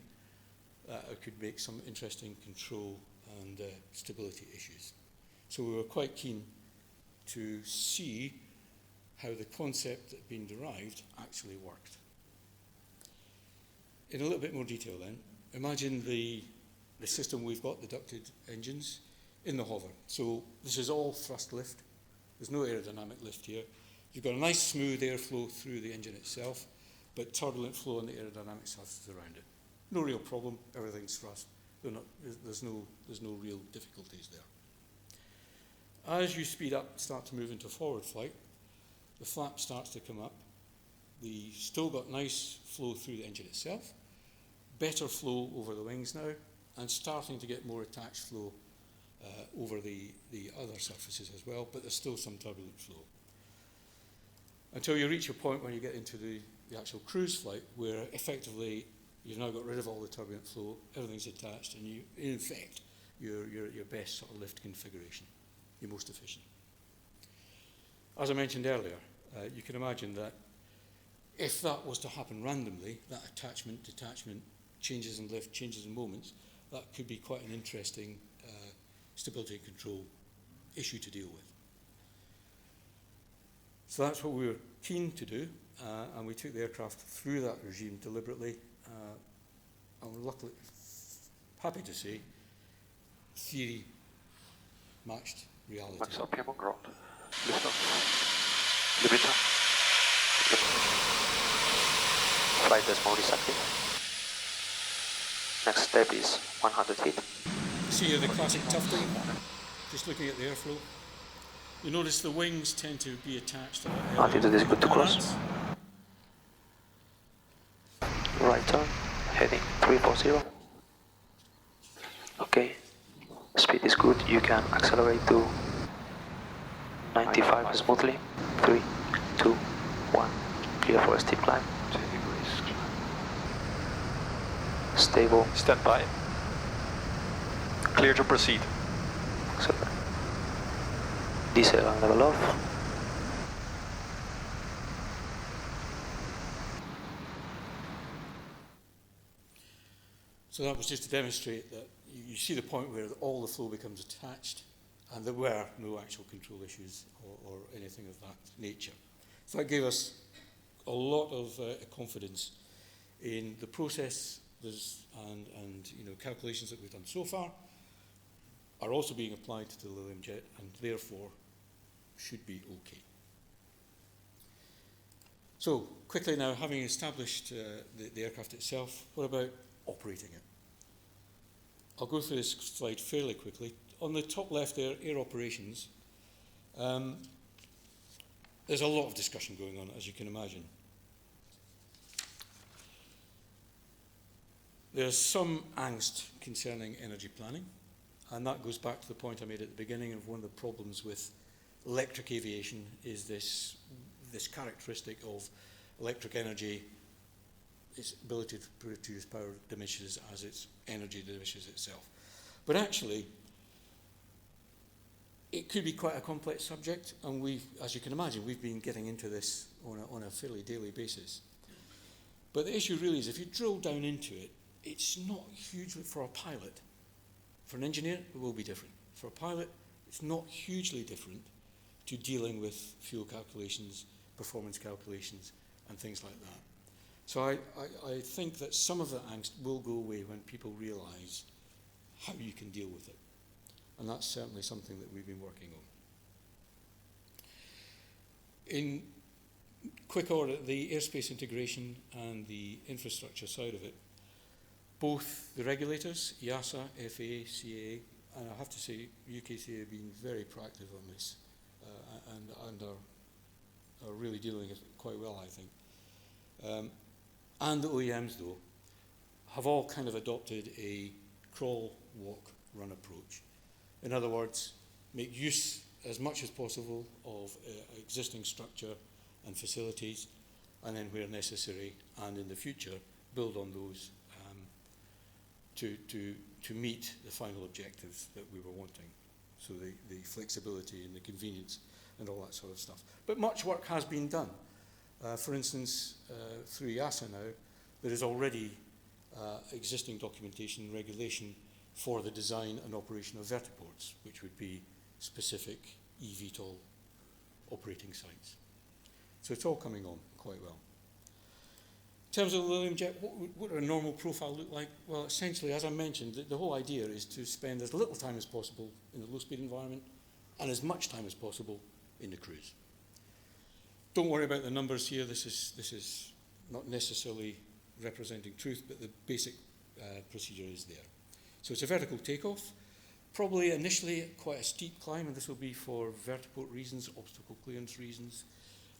[SPEAKER 2] it could make some interesting control and stability issues. So we were quite keen to see how the concept that had been derived actually worked. In a little bit more detail then, imagine the system we've got, the ducted engines, in the hover. So this is all thrust lift. There's no aerodynamic lift here. You've got a nice smooth airflow through the engine itself, but turbulent flow on the aerodynamic surfaces around it. No real problem, everything's thrust. There's no real difficulties there. As you speed up, start to move into forward flight, the flap starts to come up. The still got nice flow through the engine itself, better flow over the wings now, and starting to get more attached flow over the other surfaces as well, but there's still some turbulent flow. Until you reach a point when you get into the actual cruise flight, where effectively you've now got rid of all the turbulent flow, everything's attached, and you, in effect, your best sort of lift configuration, your most efficient. As I mentioned earlier, you can imagine that if that was to happen randomly, that attachment, detachment, changes in lift, changes in moments, that could be quite an interesting stability and control issue to deal with. So that's what we were keen to do, and we took the aircraft through that regime deliberately. And we're luckily happy to say theory matched reality.
[SPEAKER 4] Max RPM on ground. Lift off. Limiter. Flight test mode is active. Next step is 100 feet.
[SPEAKER 2] See here the classic tufting, just looking at the airflow. You notice the wings tend to be attached.
[SPEAKER 4] Altitude is good to cross. Right turn, heading 340. Okay, speed is good. You can accelerate to 95 smoothly. 3, 2, 1. Clear for a steep climb. Stable.
[SPEAKER 6] Stand by. Clear to proceed.
[SPEAKER 4] Accelerate. Diesel and level off.
[SPEAKER 2] So that was just to demonstrate that you see the point where all the flow becomes attached, and there were no actual control issues or anything of that nature. So that gave us a lot of confidence in the process and calculations that we've done so far are also being applied to the Lilium Jet, and therefore should be okay. So quickly now, having established the aircraft itself, what about operating it? I'll go through this slide fairly quickly. On the top left there, air operations, there's a lot of discussion going on, as you can imagine. There's some angst concerning energy planning, and that goes back to the point I made at the beginning of one of the problems with electric aviation is this characteristic of electric energy. Its ability to produce power diminishes as its energy diminishes itself. But actually, it could be quite a complex subject, and we've, as you can imagine, we've been getting into this on a fairly daily basis. But the issue really is, if you drill down into it, it's not hugely, for a pilot. For an engineer, it will be different. For a pilot, it's not hugely different to dealing with fuel calculations, performance calculations, and things like that. So I think that some of the angst will go away when people realise how you can deal with it. And that's certainly something that we've been working on. In quick order, the airspace integration and the infrastructure side of it, both the regulators, EASA, FAA, CAA, and I have to say UKCA have been very proactive on this and are really doing it quite well, I think. And the OEMs, though, have all kind of adopted a crawl, walk, run approach. In other words, make use as much as possible of existing structure and facilities, and then where necessary and in the future, build on those to meet the final objectives that we were wanting. So the flexibility and the convenience and all that sort of stuff. But much work has been done. For instance, through EASA now, there is already existing documentation and regulation for the design and operation of vertiports, which would be specific eVTOL operating sites. So it's all coming on quite well. In terms of the Lilium Jet, what would a normal profile look like? Well, essentially, as I mentioned, the whole idea is to spend as little time as possible in the low-speed environment and as much time as possible in the cruise. Don't worry about the numbers here. This is not necessarily representing truth, but the basic procedure is there. So it's a vertical takeoff, probably initially quite a steep climb, and this will be for vertiport reasons, obstacle clearance reasons,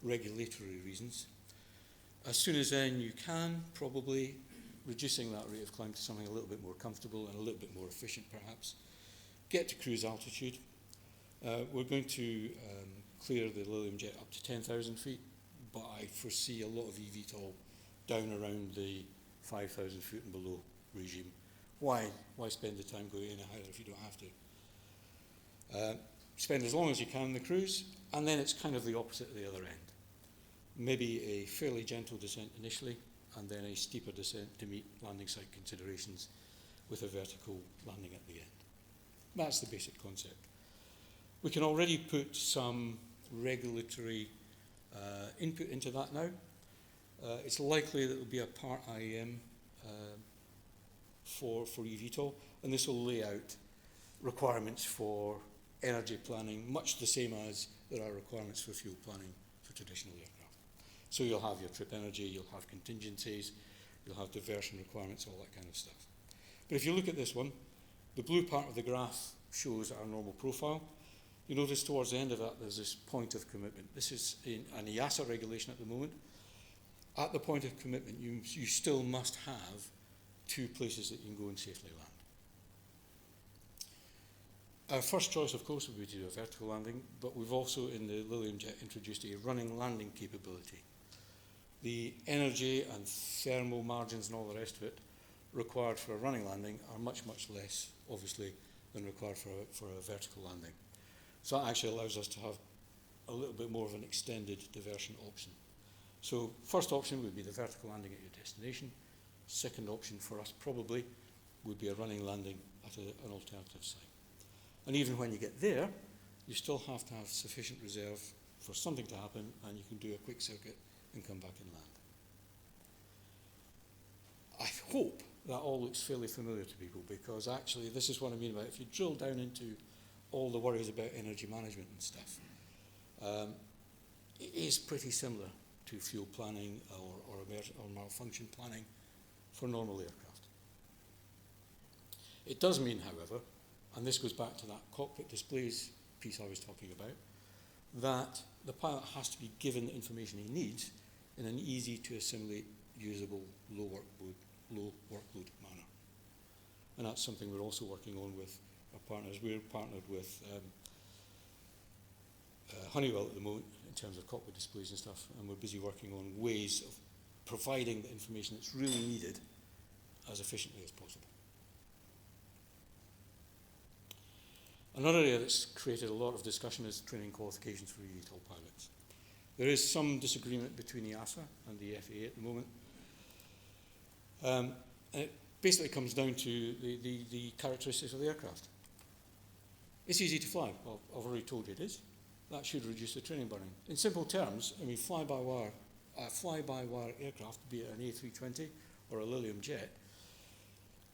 [SPEAKER 2] regulatory reasons. As soon as then you can, probably reducing that rate of climb to something a little bit more comfortable and a little bit more efficient perhaps. Get to cruise altitude. We're going to clear the Lilium Jet up to 10,000 feet, but I foresee a lot of eVTOL down around the 5,000 foot and below regime. Why spend the time going any higher if you don't have to? Spend as long as you can in the cruise, and then it's kind of the opposite at the other end. Maybe a fairly gentle descent initially, and then a steeper descent to meet landing site considerations with a vertical landing at the end. That's the basic concept. We can already put some regulatory input into that now. It's likely that there will be a part IAM for eVTOL, and this will lay out requirements for energy planning, much the same as there are requirements for fuel planning for traditional aircraft. So you'll have your trip energy, you'll have contingencies, you'll have diversion requirements, all that kind of stuff. But if you look at this one, the blue part of the graph shows our normal profile. You notice towards the end of that there's this point of commitment. This is in an EASA regulation at the moment. At the point of commitment, you still must have 2 places that you can go and safely land. Our first choice, of course, would be to do a vertical landing, but we've also, in the Lilium Jet, introduced a running landing capability. The energy and thermal margins and all the rest of it required for a running landing are much, much less, obviously, than required for a vertical landing. So that actually allows us to have a little bit more of an extended diversion option. So first option would be the vertical landing at your destination. Second option for us probably would be a running landing at an alternative site. And even when you get there, you still have to have sufficient reserve for something to happen, and you can do a quick circuit and come back and land. I hope that all looks fairly familiar to people, because actually this is what I mean about if you drill down into all the worries about energy management and stuff, it is pretty similar to fuel planning or malfunction planning for normal aircraft. It does mean, however, and this goes back to that cockpit displays piece I was talking about, that the pilot has to be given the information he needs in an easy to assimilate, usable, low workload manner. And that's something we're also working on with our partners. We're partnered with Honeywell at the moment in terms of cockpit displays and stuff, and we're busy working on ways of providing the information that's really needed as efficiently as possible. Another area that's created a lot of discussion is training qualifications for eVTOL pilots. There is some disagreement between EASA and the FAA at the moment. And it basically comes down to the characteristics of the aircraft. It's easy to fly. Well, I've already told you it is. That should reduce the training burning. In simple terms, I mean, fly-by-wire aircraft, be it an A320 or a Lilium Jet,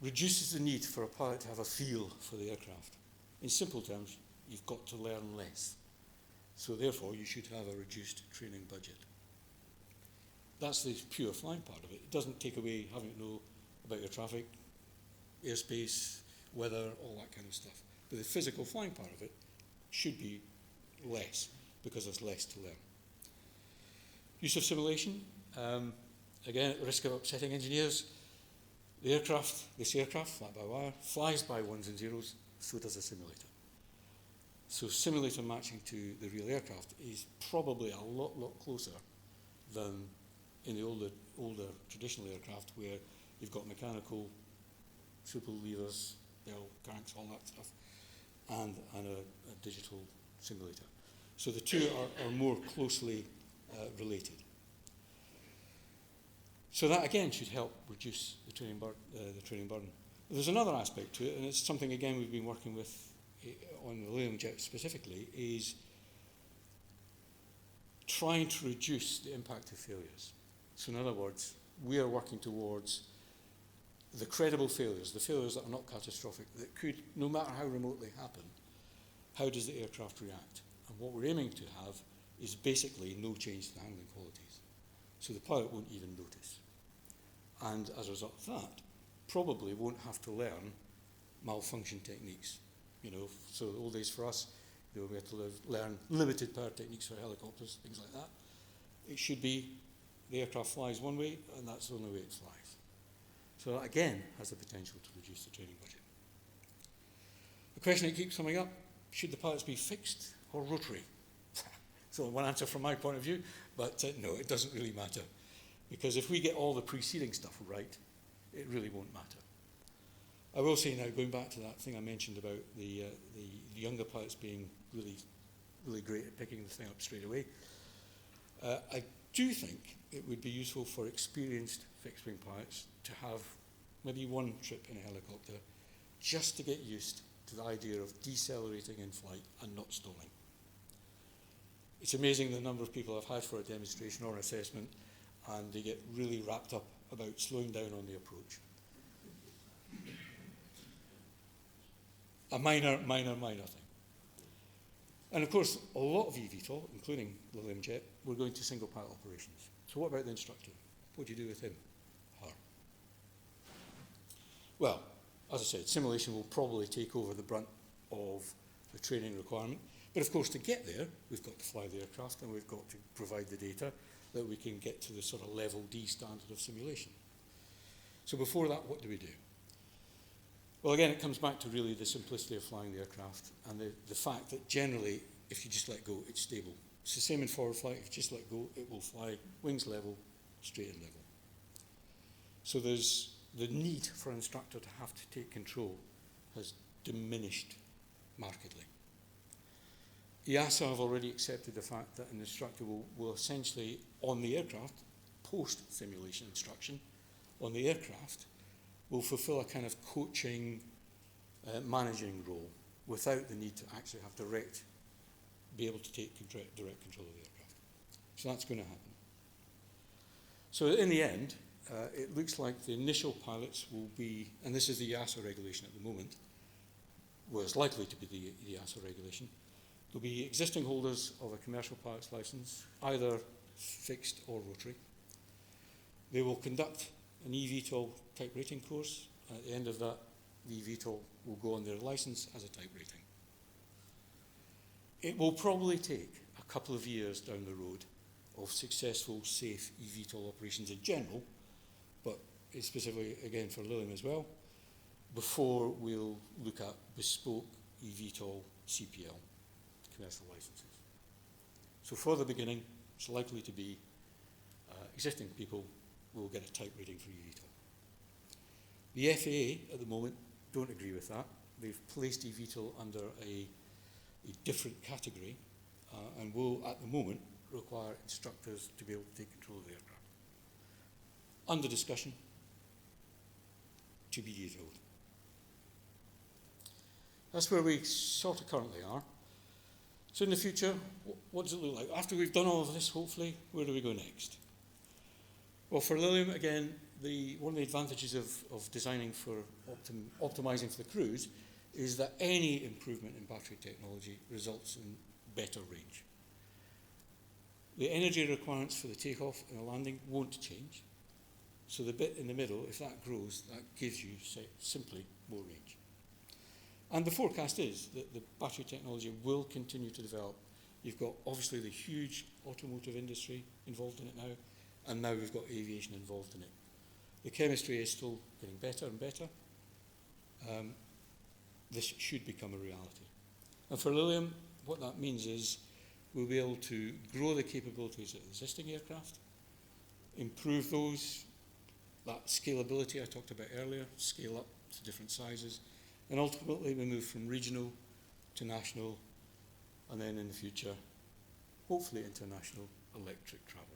[SPEAKER 2] reduces the need for a pilot to have a feel for the aircraft. In simple terms, you've got to learn less. So therefore, you should have a reduced training budget. That's the pure flying part of it. It doesn't take away having to know about your traffic, airspace, weather, all that kind of stuff. But the physical flying part of it should be less, because there's less to learn. Use of simulation. Again, at the risk of upsetting engineers, this aircraft, fly-by-wire, flies by ones and zeros, so does a simulator. So simulator matching to the real aircraft is probably a lot closer than in the older traditional aircraft, where you've got mechanical, triple levers, bell cranks, all that stuff, and a digital simulator. So the two are more closely related. So that again should help reduce the training burden. There's another aspect to it, and it's something again we've been working with on the Lilium Jet specifically, is trying to reduce the impact of failures. So in other words, we are working towards the credible failures, the failures that are not catastrophic, that could, no matter how remotely happen, how does the aircraft react? And what we're aiming to have is basically no change to the handling qualities. So the pilot won't even notice. And as a result of that, probably won't have to learn malfunction techniques. You know, so the old days for us, you know, we had to learn limited power techniques for helicopters, things like that. It should be the aircraft flies one way, and that's the only way it flies. So that, again, has the potential to reduce the training budget. The question that keeps coming up, should the pilots be fixed or rotary? So one answer from my point of view, but no, it doesn't really matter. Because if we get all the preceding stuff right, it really won't matter. I will say now, going back to that thing I mentioned about the younger pilots being really great at picking the thing up straight away, I do think it would be useful for experienced fixed-wing pilots to have maybe one trip in a helicopter just to get used to the idea of decelerating in flight and not stalling. It's amazing the number of people I've had for a demonstration or an assessment, and they get really wrapped up about slowing down on the approach. A minor thing. And of course, a lot of eVTOL, including Lilium Jet, we're going to single pilot operations. So what about the instructor? What do you do with him? Her. Well, as I said, simulation will probably take over the brunt of the training requirement. But of course, to get there, we've got to fly the aircraft and we've got to provide the data that we can get to the sort of level D standard of simulation. So before that, what do we do? Well, again, it comes back to really the simplicity of flying the aircraft and the fact that generally, if you just let go, it's stable. It's the same in forward flight. If you just let go, it will fly wings level, straight and level. So there's the need for an instructor to have to take control has diminished markedly. EASA have already accepted the fact that an instructor will essentially, on the aircraft, post-simulation instruction, on the aircraft, will fulfill a kind of coaching, managing role without the need to actually have be able to take direct control of the aircraft. So that's going to happen. So in the end, it looks like the initial pilots will be, and this is the EASA regulation at the moment, well, it's likely to be the EASA regulation. There'll be existing holders of a commercial pilot's license, either fixed or rotary. They will conduct an eVTOL type rating course. At the end of that, the eVTOL will go on their license as a type rating. It will probably take a couple of years down the road of successful, safe eVTOL operations in general, but specifically, again, for Lilium as well, before we'll look at bespoke eVTOL CPL commercial licenses. So for the beginning, it's likely to be existing people will get a type rating for eVTOL. The FAA at the moment don't agree with that. They've placed eVTOL under a different category and will at the moment require instructors to be able to take control of the aircraft. Under discussion, to be detailed. That's where we sort of currently are. So in the future, what does it look like? After we've done all of this, hopefully, where do we go next? Well, for Lilium, again, one of the advantages of designing for optimizing for the cruise is that any improvement in battery technology results in better range. The energy requirements for the takeoff and the landing won't change. So the bit in the middle, if that grows, that gives you, simply more range. And the forecast is that the battery technology will continue to develop. You've got obviously the huge automotive industry involved in it now, and now we've got aviation involved in it. The chemistry is still getting better and better. This should become a reality. And for Lilium, what that means is we'll be able to grow the capabilities of existing aircraft, improve those, that scalability I talked about earlier, scale up to different sizes, and ultimately we move from regional to national, and then in the future, hopefully international electric travel.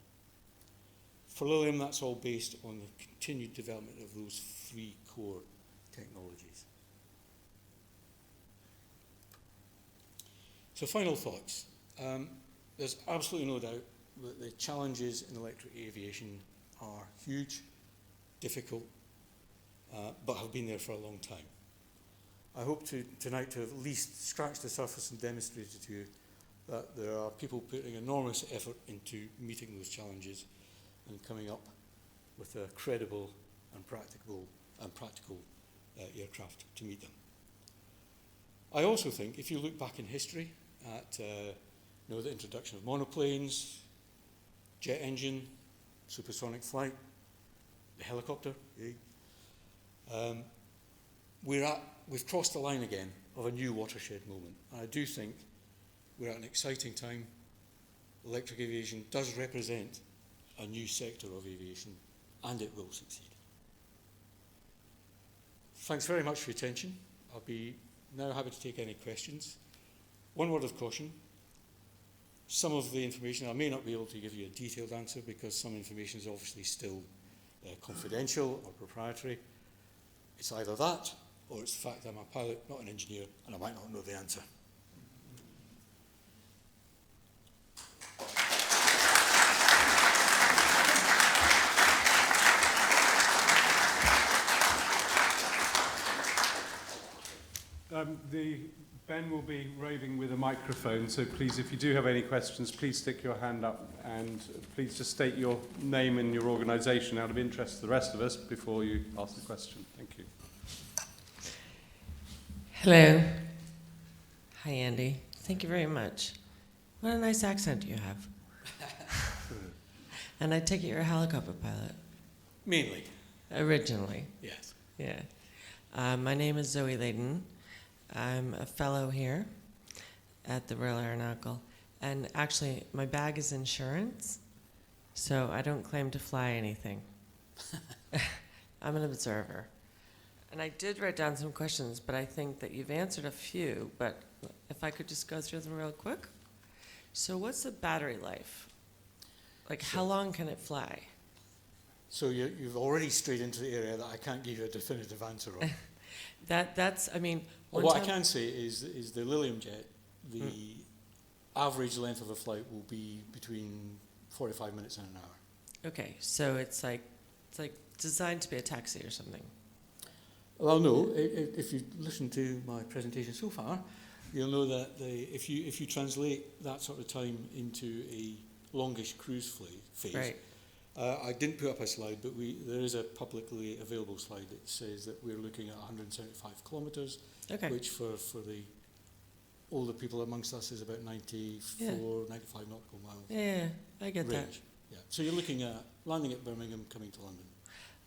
[SPEAKER 2] For Lilium, that's all based on the continued development of those three core technologies. So final thoughts. There's absolutely no doubt the challenges in electric aviation are huge, difficult, but have been there for a long time. I hope tonight to have at least scratched the surface and demonstrated to you that there are people putting enormous effort into meeting those challenges and coming up with a credible and practical aircraft to meet them. I also think, if you look back in history at the introduction of monoplanes, jet engine, supersonic flight, the helicopter, we've crossed the line again of a new watershed moment. And I do think we're at an exciting time. Electric aviation does represent a new sector of aviation, and it will succeed. Thanks very much for your attention. I'll be now happy to take any questions. One word of caution. Some of the information, I may not be able to give you a detailed answer because some information is obviously still confidential or proprietary. It's either that or it's the fact that I'm a pilot, not an engineer, and I might not know the answer.
[SPEAKER 6] Ben will be roving with a microphone, so please, if you do have any questions, please stick your hand up and please just state your name and your organisation out of interest to the rest of us before you ask the question. Thank you.
[SPEAKER 7] Hello. Hi, Andy. Thank you very much. What a nice accent you have. And I take it you're a helicopter pilot?
[SPEAKER 2] Mainly.
[SPEAKER 7] Originally?
[SPEAKER 2] Yes.
[SPEAKER 7] Yeah. My name is Zoe Layden. I'm a fellow here at the Royal Aeronautical. And actually, my bag is insurance, so I don't claim to fly anything. I'm an observer. And I did write down some questions, but I think that you've answered a few, but if I could just go through them real quick. So what's the battery life? Like, how long can it fly?
[SPEAKER 2] So you've already strayed into the area that I can't give you a definitive answer on.
[SPEAKER 7] That's, I mean...
[SPEAKER 2] What I can say is the Lilium Jet, the average length of a flight will be between 45 minutes and an hour.
[SPEAKER 7] Okay, so it's like designed to be a taxi or something.
[SPEAKER 2] Well, no. If you listen to my presentation so far, you'll know that if you translate that sort of time into a longish cruise phase,
[SPEAKER 7] Right.
[SPEAKER 2] I didn't put up a slide, but there is a publicly available slide that says that we're looking at 175 kilometres,
[SPEAKER 7] Okay.
[SPEAKER 2] which for the older people amongst us is about 94, 95 nautical miles
[SPEAKER 7] Yeah, I get that.
[SPEAKER 2] range. Yeah. So you're looking at landing at Birmingham, coming to London.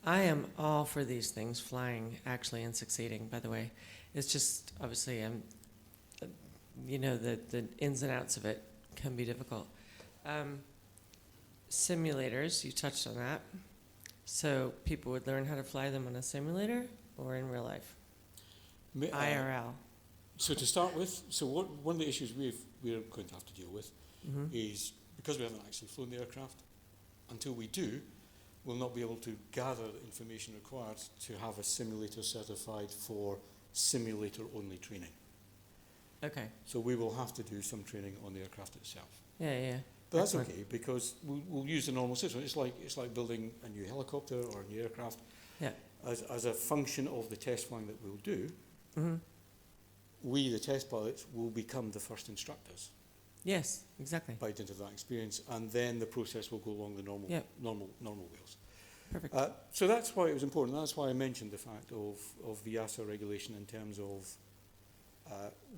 [SPEAKER 7] I am all for these things, flying actually and succeeding, by the way. It's just, obviously, the ins and outs of it can be difficult. Simulators, you touched on that. So people would learn how to fly them on a simulator or in real life? IRL.
[SPEAKER 2] So to start with, one of the issues we're going to have to deal with is, because we haven't actually flown the aircraft, until we do, we'll not be able to gather the information required to have a simulator certified for simulator-only training.
[SPEAKER 7] Okay.
[SPEAKER 2] So we will have to do some training on the aircraft itself.
[SPEAKER 7] Yeah.
[SPEAKER 2] But that's
[SPEAKER 7] Excellent.
[SPEAKER 2] okay, because we'll use the normal system. It's like building a new helicopter or a new aircraft.
[SPEAKER 7] Yeah.
[SPEAKER 2] As a function of the test flying that we'll do, we, the test pilots, will become the first instructors.
[SPEAKER 7] Yes, exactly.
[SPEAKER 2] By dint of that experience, and then the process will go along the normal wheels.
[SPEAKER 7] Perfect.
[SPEAKER 2] So that's why it was important. That's why I mentioned the fact of the EASA regulation in terms of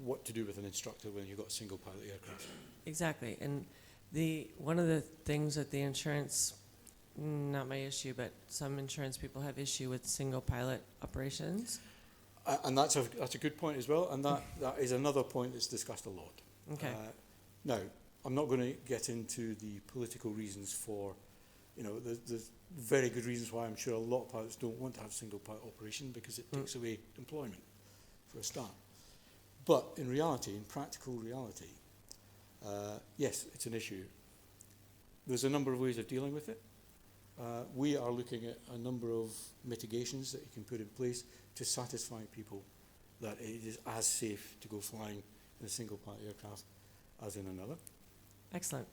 [SPEAKER 2] what to do with an instructor when you've got a single pilot aircraft.
[SPEAKER 7] Exactly. And one of the things that the insurance, not my issue, but some insurance people have issue with single pilot operations.
[SPEAKER 2] And that's a good point as well, and that is another point that's discussed a lot.
[SPEAKER 7] Okay.
[SPEAKER 2] Now, I'm not going to get into the political reasons for, there's very good reasons why I'm sure a lot of pilots don't want to have single pilot operation, because it takes away employment, for a start. But in reality, in practical reality, yes, it's an issue. There's a number of ways of dealing with it. We are looking at a number of mitigations that you can put in place to satisfy people that it is as safe to go flying in a single pilot aircraft as in another.
[SPEAKER 7] Excellent.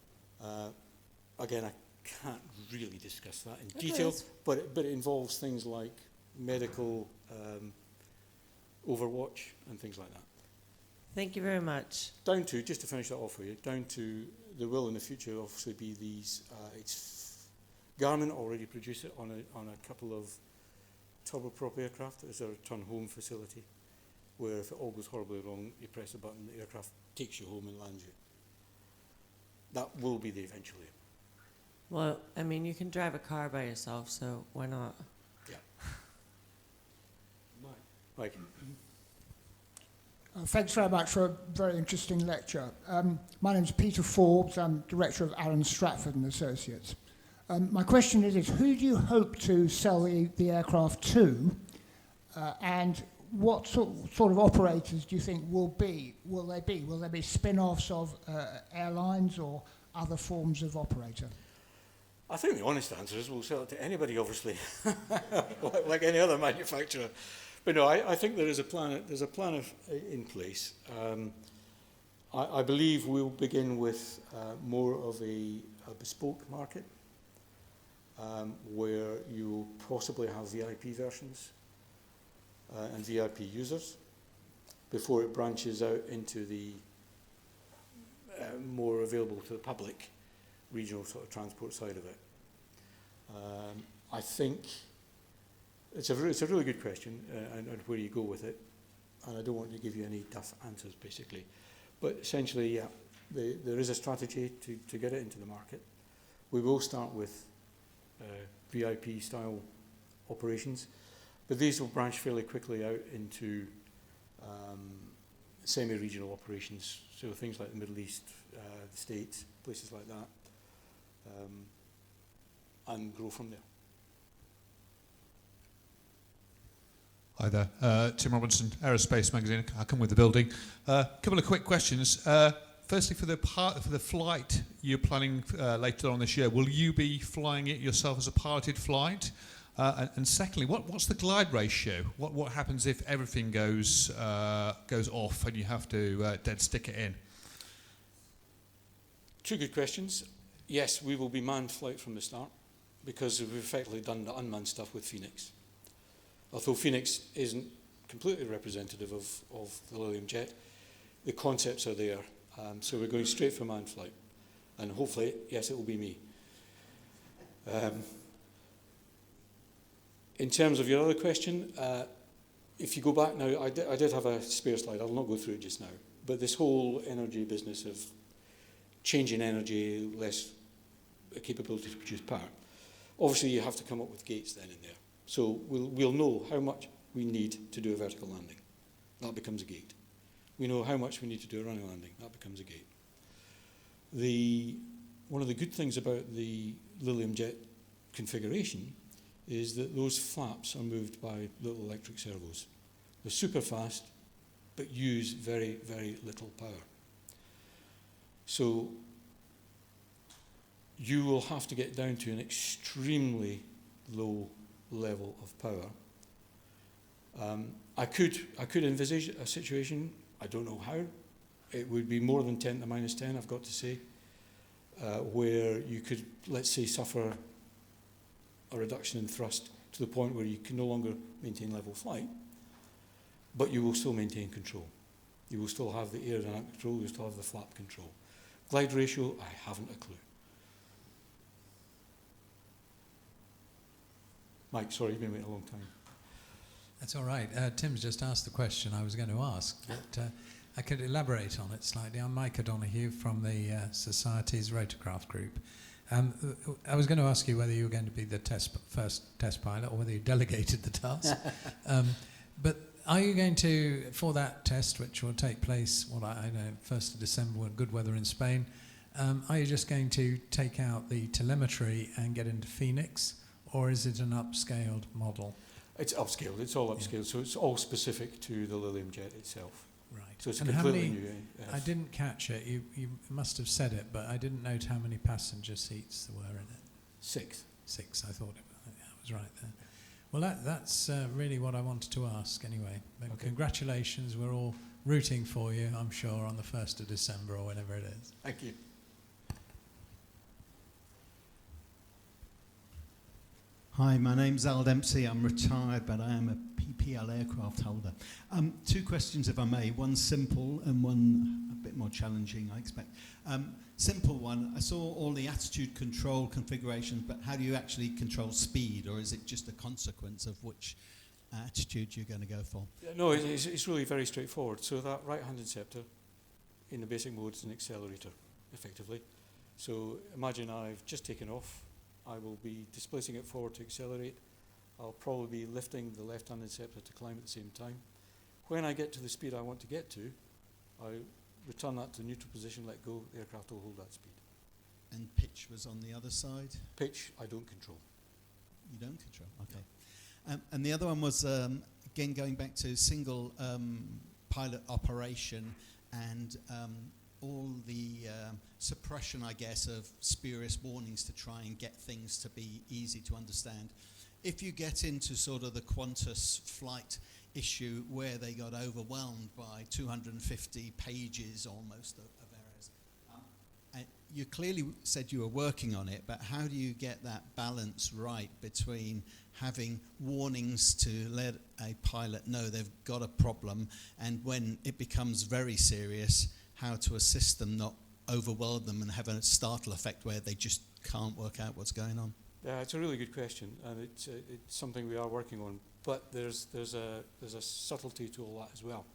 [SPEAKER 2] again, I can't really discuss that in
[SPEAKER 7] Okay,
[SPEAKER 2] detail,
[SPEAKER 7] that's-
[SPEAKER 2] but it involves things like medical overwatch and things like that.
[SPEAKER 7] Thank you very much.
[SPEAKER 2] Down to, just to finish that off for you, down to there will in the future obviously be these, Garmin already produce it on a couple of turboprop aircraft as a return home facility, where if it all goes horribly wrong, you press a button, the aircraft takes you home and lands you. That will be the eventual aim.
[SPEAKER 7] Well, I mean, you can drive a car by yourself, so why not?
[SPEAKER 2] Yeah. Mike.
[SPEAKER 8] Thanks very much for a very interesting lecture. My name is Peter Forbes. I'm director of Alan Stratford and Associates. My question is who do you hope to sell the aircraft to, and what sort of operators do you think will they be? Will there be spin-offs of airlines or other forms of operator?
[SPEAKER 2] I think the honest answer is we'll sell it to anybody, obviously, like any other manufacturer. But no, I think there is a plan. There's a plan in place. I believe we'll begin with more of a bespoke market, where you'll possibly have VIP versions and VIP users before it branches out into the more available to the public regional sort of transport side of it. I think it's a really good question, and where you go with it, and I don't want to give you any tough answers basically, but essentially, yeah, there is a strategy to get it into the market. We will start with VIP style operations, but these will branch fairly quickly out into semi-regional operations, so things like the Middle East, the States, places like that, and grow from there.
[SPEAKER 9] Hi there, Tim Robinson, Aerospace Magazine. I'll come with the building. A couple of quick questions. Firstly, for the flight you're planning later on this year, will you be flying it yourself as a piloted flight? And secondly, what's the glide ratio? What happens if everything goes off and you have to dead stick it in?
[SPEAKER 2] Two good questions. Yes, we will be manned flight from the start, because we've effectively done the unmanned stuff with Phoenix. Although Phoenix isn't completely representative of the Lilium Jet, the concepts are there. So we're going straight for manned flight. And hopefully, yes, it will be me. In terms of your other question, if you go back now, I did have a spare slide. I'll not go through it just now. But this whole energy business of changing energy, less capability to produce power, obviously you have to come up with gates then and there. So we'll know how much we need to do a vertical landing. That becomes a gate. We know how much we need to do a running landing. That becomes a gate. One of the good things about the Lilium Jet configuration is that those flaps are moved by little electric servos. They're super fast, but use very, very little power. So you will have to get down to an extremely low level of power. I could envisage a situation, I don't know how, it would be more than 10 to the minus 10, I've got to say, where you could, let's say, suffer a reduction in thrust to the point where you can no longer maintain level flight, but you will still maintain control. You will still have the aerodynamic control, you will still have the flap control. Glide ratio, I haven't a clue. Mike, sorry, you've been waiting a long time.
[SPEAKER 10] That's all right. Tim's just asked the question I was going to ask, but I could elaborate on it slightly. I'm Mike O'Donoghue from the Society's Rotorcraft Group. I was going to ask you whether you were going to be the first test pilot or whether you delegated the task. But are you going to, for that test, which will take place, I know, 1st of December, with good weather in Spain, are you just going to take out the telemetry and get into Phoenix, or is it an upscaled model?
[SPEAKER 2] It's upscaled, it's all upscaled, yeah. So it's all specific to the Lilium Jet itself.
[SPEAKER 10] Right.
[SPEAKER 2] So it's
[SPEAKER 10] and
[SPEAKER 2] completely new.
[SPEAKER 10] I didn't catch it, you must have said it, but I didn't note how many passenger seats there were in it.
[SPEAKER 2] 6.
[SPEAKER 10] 6, I thought I was right there. Well, that's really what I wanted to ask anyway. But okay. Congratulations, we're all rooting for you, I'm sure, on the 1st of December or whenever it is.
[SPEAKER 2] Thank you.
[SPEAKER 11] Hi, my name's Al Dempsey. I'm retired, but I am a PPL aircraft holder. 2 questions, if I may. One simple and one a bit more challenging, I expect. Simple one, I saw all the attitude control configurations, but how do you actually control speed, or is it just a consequence of which attitude you're going to go for?
[SPEAKER 2] No, it's really very straightforward. So that right-hand inceptor in the basic mode is an accelerator, effectively. So imagine I've just taken off. I will be displacing it forward to accelerate. I'll probably be lifting the left-hand inceptor to climb at the same time. When I get to the speed I want to get to, I return that to neutral position, let go, the aircraft will hold that speed.
[SPEAKER 11] And pitch was on the other side?
[SPEAKER 2] Pitch, I don't control.
[SPEAKER 11] You don't control, okay. And the other one was, again, going back to single pilot operation and all the suppression, I guess, of spurious warnings to try and get things to be easy to understand. If you get into sort of the Qantas flight issue where they got overwhelmed by 250 pages almost of errors, you clearly said you were working on it, but how do you get that balance right between having warnings to let a pilot know they've got a problem, and when it becomes very serious, how to assist them, not overwhelm them and have a startle effect where they just can't work out what's going on?
[SPEAKER 2] Yeah, it's a really good question, and it's something we are working on. But there's a subtlety to all that as well.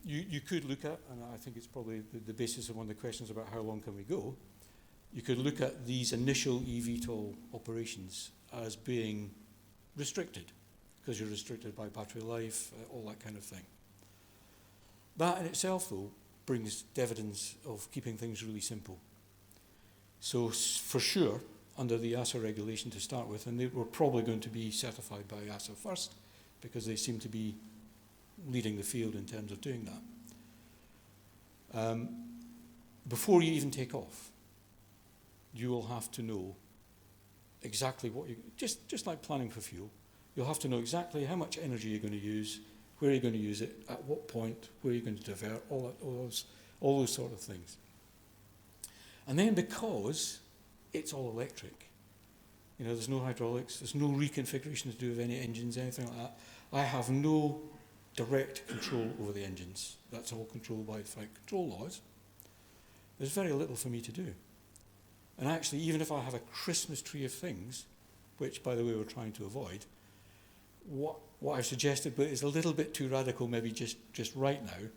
[SPEAKER 2] You could look at, and I think it's probably the basis of one of the questions about how long can we go. You could look at these initial eVTOL operations as being restricted, because you're restricted by battery life, all that kind of thing. That in itself, though, brings dividends of keeping things really simple. So for sure, under the EASA regulation to start with, and we're probably going to be certified by EASA first, because they seem to be leading the field in terms of doing that. Before you even take off, you will have to know exactly what you, just like planning for fuel, you'll have to know exactly how much energy you're going to use, where you're going to use it, at what point, where you're going to divert, all those sort of things. And then because it's all electric, you know, there's no hydraulics, there's no reconfiguration to do with any engines, anything like that. I have no direct control over the engines. That's all controlled by flight control laws. There's very little for me to do. And actually, even if I have a Christmas tree of things, which, by the way, we're trying to avoid, what I've suggested, but it's a little bit too radical maybe just right now,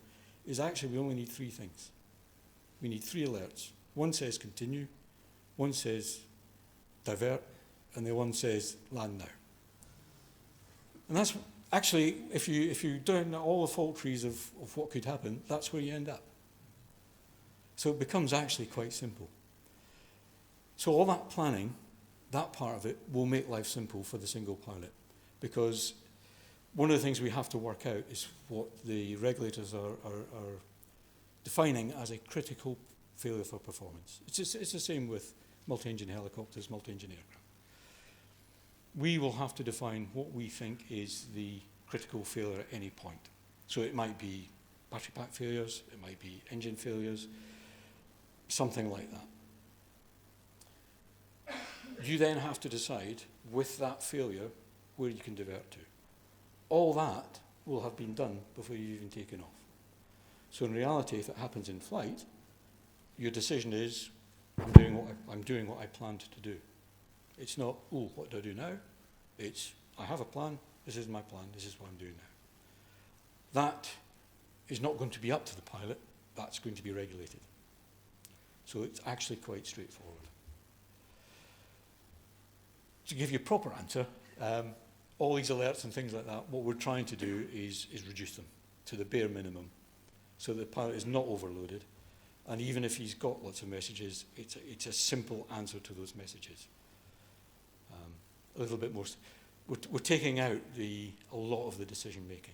[SPEAKER 2] is actually we only need 3 things. We need 3 alerts. One says continue, one says divert, and the one says land now. And that's actually, if you down all the fault trees of what could happen, that's where you end up. So it becomes actually quite simple. So all that planning, that part of it, will make life simple for the single pilot. Because one of the things we have to work out is what the regulators are defining as a critical failure for performance. It's the same with multi-engine helicopters, multi-engine aircraft. We will have to define what we think is the critical failure at any point. So it might be battery pack failures, it might be engine failures, something like that. You then have to decide, with that failure, where you can divert to. All that will have been done before you've even taken off. So in reality, if it happens in flight, your decision is, I'm doing what I planned to do. It's not, oh, what do I do now? It's, I have a plan, this is my plan, this is what I'm doing now. That is not going to be up to the pilot, that's going to be regulated. So it's actually quite straightforward. To give you a proper answer, all these alerts and things like that, what we're trying to do is reduce them to the bare minimum so the pilot is not overloaded. And even if he's got lots of messages, it's a simple answer to those messages. A little bit more. We're taking out a lot of the decision making.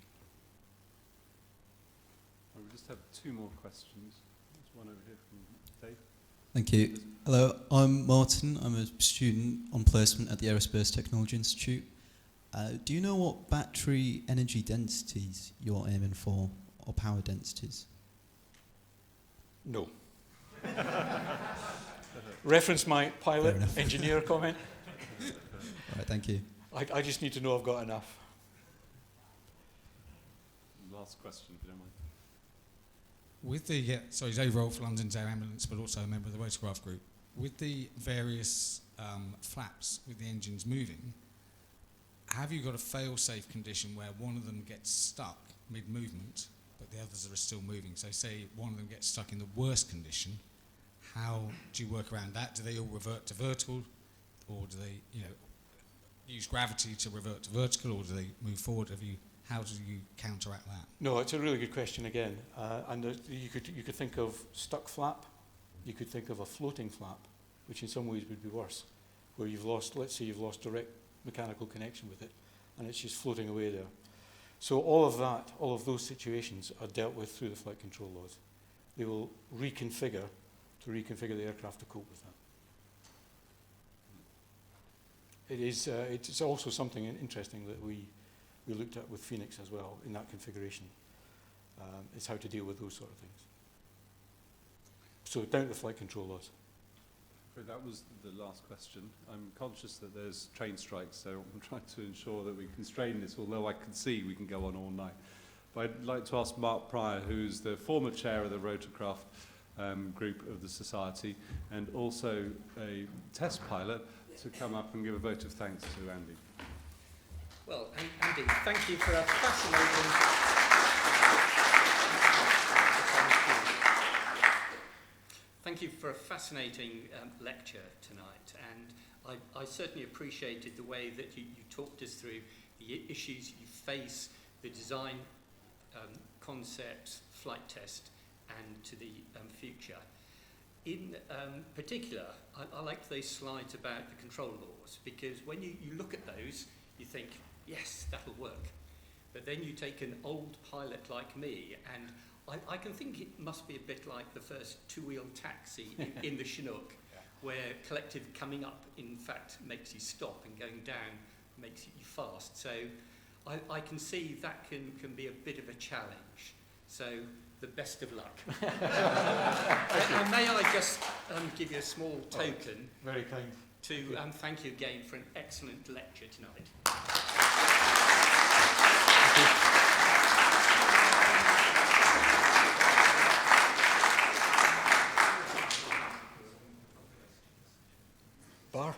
[SPEAKER 6] We just have 2 more questions. There's one over here from Dave.
[SPEAKER 12] Thank you. Hello, I'm Martin. I'm a student on placement at the Aerospace Technology Institute. Do you know what battery energy densities you're aiming for, or power densities?
[SPEAKER 2] No. Reference my pilot engineer comment.
[SPEAKER 12] Right, thank you.
[SPEAKER 2] I just need to know I've got enough.
[SPEAKER 6] Last question, if you don't mind.
[SPEAKER 13] With the, sorry, Dave Rolfe, London's Air Ambulance, but also a member of the Rotorcraft Group. With the various flaps with the engines moving, have you got a fail-safe condition where one of them gets stuck mid-movement, but the others are still moving? So say one of them gets stuck in the worst condition, how do you work around that? Do they all revert to vertical, or do they, use gravity to revert to vertical, or do they move forward? How do you counteract that?
[SPEAKER 2] No, it's a really good question again. And you could think of stuck flap, you could think of a floating flap, which in some ways would be worse, where you've lost, let's say you've lost direct mechanical connection with it, and it's just floating away there. So all of those situations are dealt with through the flight control laws. They will reconfigure the aircraft to cope with that. It's also something interesting that we looked at with Phoenix as well in that configuration. Is how to deal with those sort of things. So down to the flight control laws.
[SPEAKER 6] That was the last question. I'm conscious that there's train strikes, so I'm trying to ensure that we constrain this, although I can see we can go on all night. But I'd like to ask Mark Pryor, who's the former chair of the Rotorcraft group of the Society, and also a test pilot, to come up and give a vote of thanks to Andy.
[SPEAKER 14] Well, Andy, thank you for a fascinating... Thank you for a fascinating lecture tonight, and I certainly appreciated the way that you talked us through the issues you face, the design, concept, flight test, and to the future. In particular, I liked those slides about the control laws, because when you look at those, you think, yes, that'll work. But then you take an old pilot like me, and I can think it must be a bit like the first two-wheel taxi in the Chinook, where collective coming up, in fact, makes you stop, and going down makes you fast. So I can see that can be a bit of a challenge. So the best of luck. And may I just give you a small token?
[SPEAKER 2] Very kind.
[SPEAKER 14] To thank you again for an excellent lecture tonight.
[SPEAKER 2] Bar?